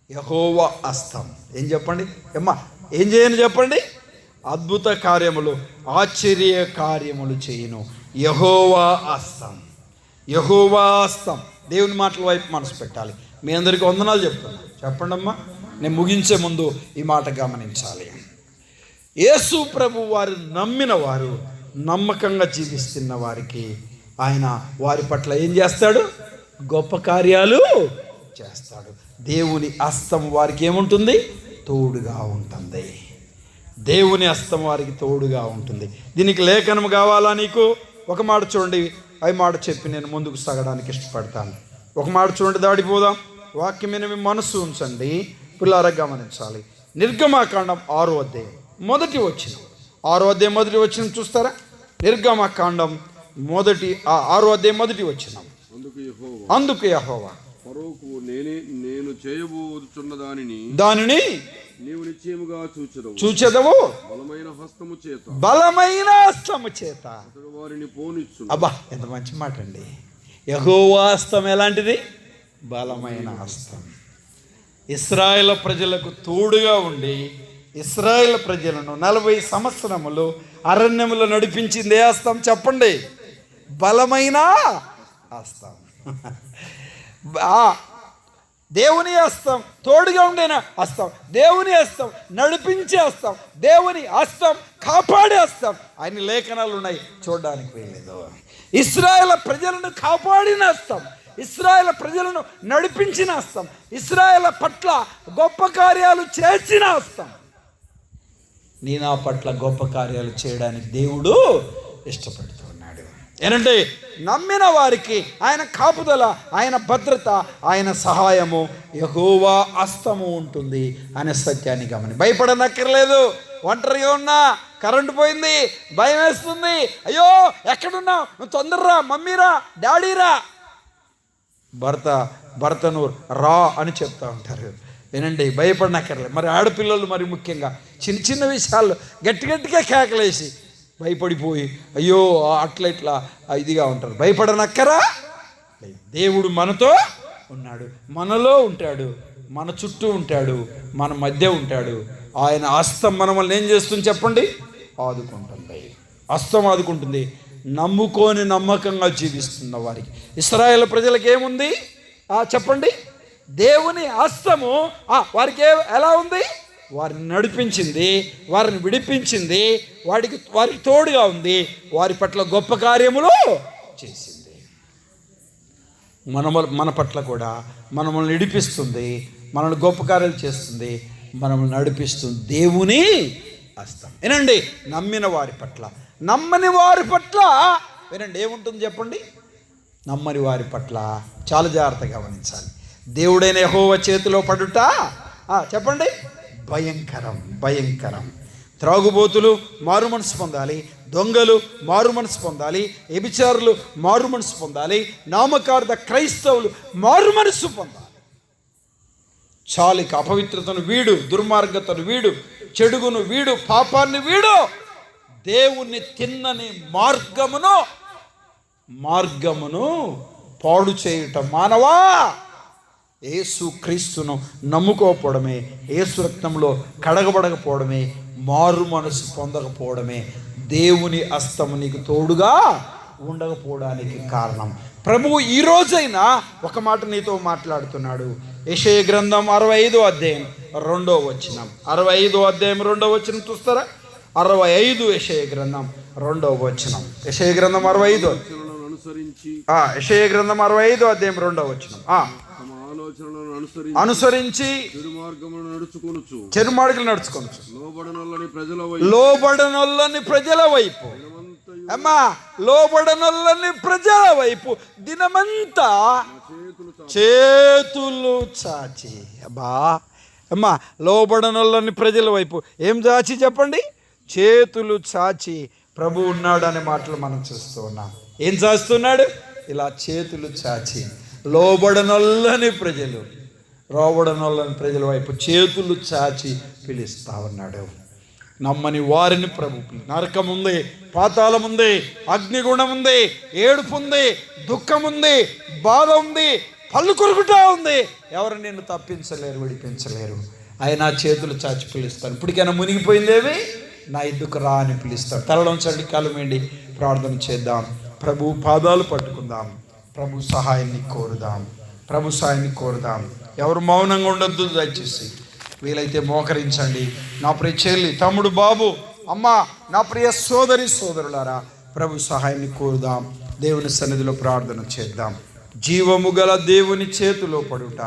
యెహోవా హస్తం ఏం చెప్పండి అమ్మా? ఏం చేయను చెప్పండి? అద్భుత కార్యములు, ఆశ్చర్య కార్యములు చేయను. యెహోవా హస్తం. యెహోవా హస్తం. దేవుని మాటల వైపు మనసు పెట్టాలి. మీ అందరికీ వందనాలు చెప్తున్నా. చెప్పండి అమ్మా. నేను ముగించే ముందు ఈ మాట గమనించాలి. యేసు ప్రభు వారు నమ్మిన వారు, నమ్మకంగా జీవిస్తున్న వారికి ఆయన వారి పట్ల ఏం చేస్తాడు? గొప్ప కార్యాలు చేస్తాడు. దేవుని హస్తం వారికి ఏముంటుంది? తోడుగా ఉంటుంది. దేవుని హస్తం వారికి తోడుగా ఉంటుంది. దీనికి లేఖనం కావాలా నీకు? ఒక మాట చూడండి, అవి మాట చెప్పి నేను ముందుకు సాగడానికి ఇష్టపడతాను. ఒక మాట చూడండి, దాడిపోదాం. వాక్యం మీద మీ మనసు ఉంచండి. పిల్లారా గమనించాలి. నిర్గమాకాండం 6వ అధ్యాయం మొదటి వచనం. 6వ అధ్యాయం మొదటి వచనం చూస్తారా? నిర్గమాకాండం 6వ అధ్యాయం మొదటి వచనం. అందుకు యెహోవా ఫరోకు నేను చేయబోతున్న దానిని నీవు నిశ్చయముగా చూచెదవు, బలమైన హస్తము చేత వారిని పోనిచ్చు. అబ్బా, ఎంత మంచి మాట అండి. యెహోవా హస్తం ఎలాంటిది? బలమైన హస్తం. ఇశ్రాయేలు ప్రజలకు తోడుగా ఉండి ఇశ్రాయేలు ప్రజలను 40 సంవత్సరములు అరణ్యములో నడిపించింది ఏ హస్తం చెప్పండి? బలమైన హస్తం. దేవుని హస్తం, తోడుగా ఉండే హస్తం, దేవుని హస్తం, నడిపించే హస్తం, దేవుని హస్తం, కాపాడే హస్తం. ఆయన లేఖనాలు ఉన్నాయి, చూడడానికి వెళ్ళలేదు. ఇశ్రాయేలు ప్రజలను కాపాడిన హస్తం, ఇశ్రాయేలు ప్రజలను నడిపించిన హస్తం, ఇశ్రాయేలు పట్ల గొప్ప కార్యాలు చేసిన హస్తం. నీ నా పట్ల గొప్ప కార్యాలు చేయడానికి దేవుడు ఇష్టపడుతూ ఉన్నాడు. ఏంటంటే నమ్మిన వారికి ఆయన కాపుదల, ఆయన భద్రత, ఆయన సహాయము, యెహోవా హస్తము ఉంటుంది అనే సత్యాన్ని భయపడనక్కర్లేదు. ఒంటరిగా ఉన్నా, కరెంటు పోయింది, భయం వేస్తుంది, అయ్యో ఎక్కడున్నావు, నువ్వు తొందరరా, మమ్మీరా, డాడీరా. భర్తను రా అని చెప్తా ఉంటారు. వినండి, భయపడనక్కర్లేదు. మరి ఆడపిల్లలు మరి ముఖ్యంగా చిన్న చిన్న విషయాల్లో గట్టిగా కేకలేసి భయపడిపోయి అయ్యో అట్లా ఇట్లా ఇదిగా ఉంటారు. భయపడనక్కరా, దేవుడు మనతో ఉన్నాడు, మనలో ఉంటాడు, మన చుట్టూ ఉంటాడు, మన మధ్య ఉంటాడు. ఆయన హస్తం మనల్ని ఏం చేస్తుంది చెప్పండి? ఆదుకుంటుంది. హస్తం ఆదుకుంటుంది. నమ్ముకొని నమ్మకంగా జీవిస్తున్న వారికి, ఇశ్రాయేలు ప్రజలకు ఏముంది చెప్పండి? దేవుని హస్తము వారికి ఎలా ఉంది? వారిని నడిపించింది, వారిని విడిపించింది, వారికి తోడుగా ఉంది, వారి పట్ల గొప్ప కార్యములు చేసింది. మన పట్ల కూడా మనల్ని విడిపిస్తుంది, మనల్ని గొప్ప కార్యాలు చేస్తుంది, మనల్ని నడిపిస్తుంది దేవుని హస్తం. వినండి, నమ్మిన వారి పట్ల, నమ్మని వారి పట్ల వినండి ఏముంటుంది చెప్పండి? నమ్మని వారి పట్ల చాలా జాగ్రత్తగా గమనించాలి. దేవుడైన యెహోవా చేతిలో పడుట చెప్పండి భయంకరం. త్రాగుబోతులు మారు మనసు పొందాలి, దొంగలు మారు మనసు పొందాలి, వ్యభిచారులు మారు మనసు పొందాలి, నామకార్థ క్రైస్తవులు మారు మనసు పొందాలి. చాలిక అపవిత్రతను వీడు, దుర్మార్గతను వీడు, చెడుగును వీడు, పాపాన్ని వీడు, దేవుణ్ణి తిన్నని మార్గమును పాడు చేయుట మానవా. యేసు క్రీస్తును నమ్ముకోకపోవడమే, యేసు రక్తంలో కడగబడకపోవడమే, మారు మనసు పొందకపోవడమే దేవుని హస్తము నీకు తోడుగా ఉండకపోవడానికి కారణం. ప్రభువు ఈ రోజైనా ఒక మాట నీతో మాట్లాడుతున్నాడు. యెషయా గ్రంథం 65వ అధ్యాయం 2వ వచనం, 65వ అధ్యాయం 2వ వచనం చూస్తారా? 65 యెషయా గ్రంథం 2వ వచనం. యెషయా గ్రంథం 65 యెషయా గ్రంథం 65వ అధ్యాయం 2వ వచనం. అనుసరించి చెరుమార్గములు నడుచుకొనుచు లోబడనొల్లని ప్రజల వైపు లోబడనొల్లని ప్రజల వైపు దినమంతా చేతులు చాచి. లోబడనొల్లని ప్రజల వైపు ఏం చాచి చెప్పండి? చేతులు చాచి ప్రభు ఉన్నాడు అనే మాటలు మనం చూస్తూ ఉన్నాం. ఏం చాస్తున్నాడు? ఇలా చేతులు చాచి లోబడనొల్లని ప్రజల వైపు చేతులు చాచి పిలుస్తా ఉన్నాడు. నమ్మని వారిని ప్రభు నరకం ఉంది, పాతాళం ఉంది, అగ్నిగుణం ఉంది, ఏడుపు ఉంది, దుఃఖం ఉంది, బాధ ఉంది, పళ్ళు కొరుకుతా ఉంది. ఎవరు నిన్ను తప్పించలేరు, విడిపించలేరు. ఆయన చేతులు చాచి పిలుస్తాను. ఇప్పటికైనా మునిగిపోయిందేవి నా ఎద్దుకు రా అని పిలుస్తాడు. తలలోంచండి, కలమేండి, ప్రార్థన చేద్దాం, ప్రభు పాదాలు పట్టుకుందాం, ప్రభు సహాయాన్ని కోరుదాం. ఎవరు మౌనంగా ఉండొద్దు దయచేసి. వీలైతే మోకరించండి. నా ప్రియ చెల్లి, తమ్ముడు, బాబు, అమ్మ, నా ప్రియ సోదరులారా, ప్రభు సహాయాన్ని కోరుదాం. దేవుని సన్నిధిలో ప్రార్థన చేద్దాం. జీవము గల దేవుని చేతిలో పడుట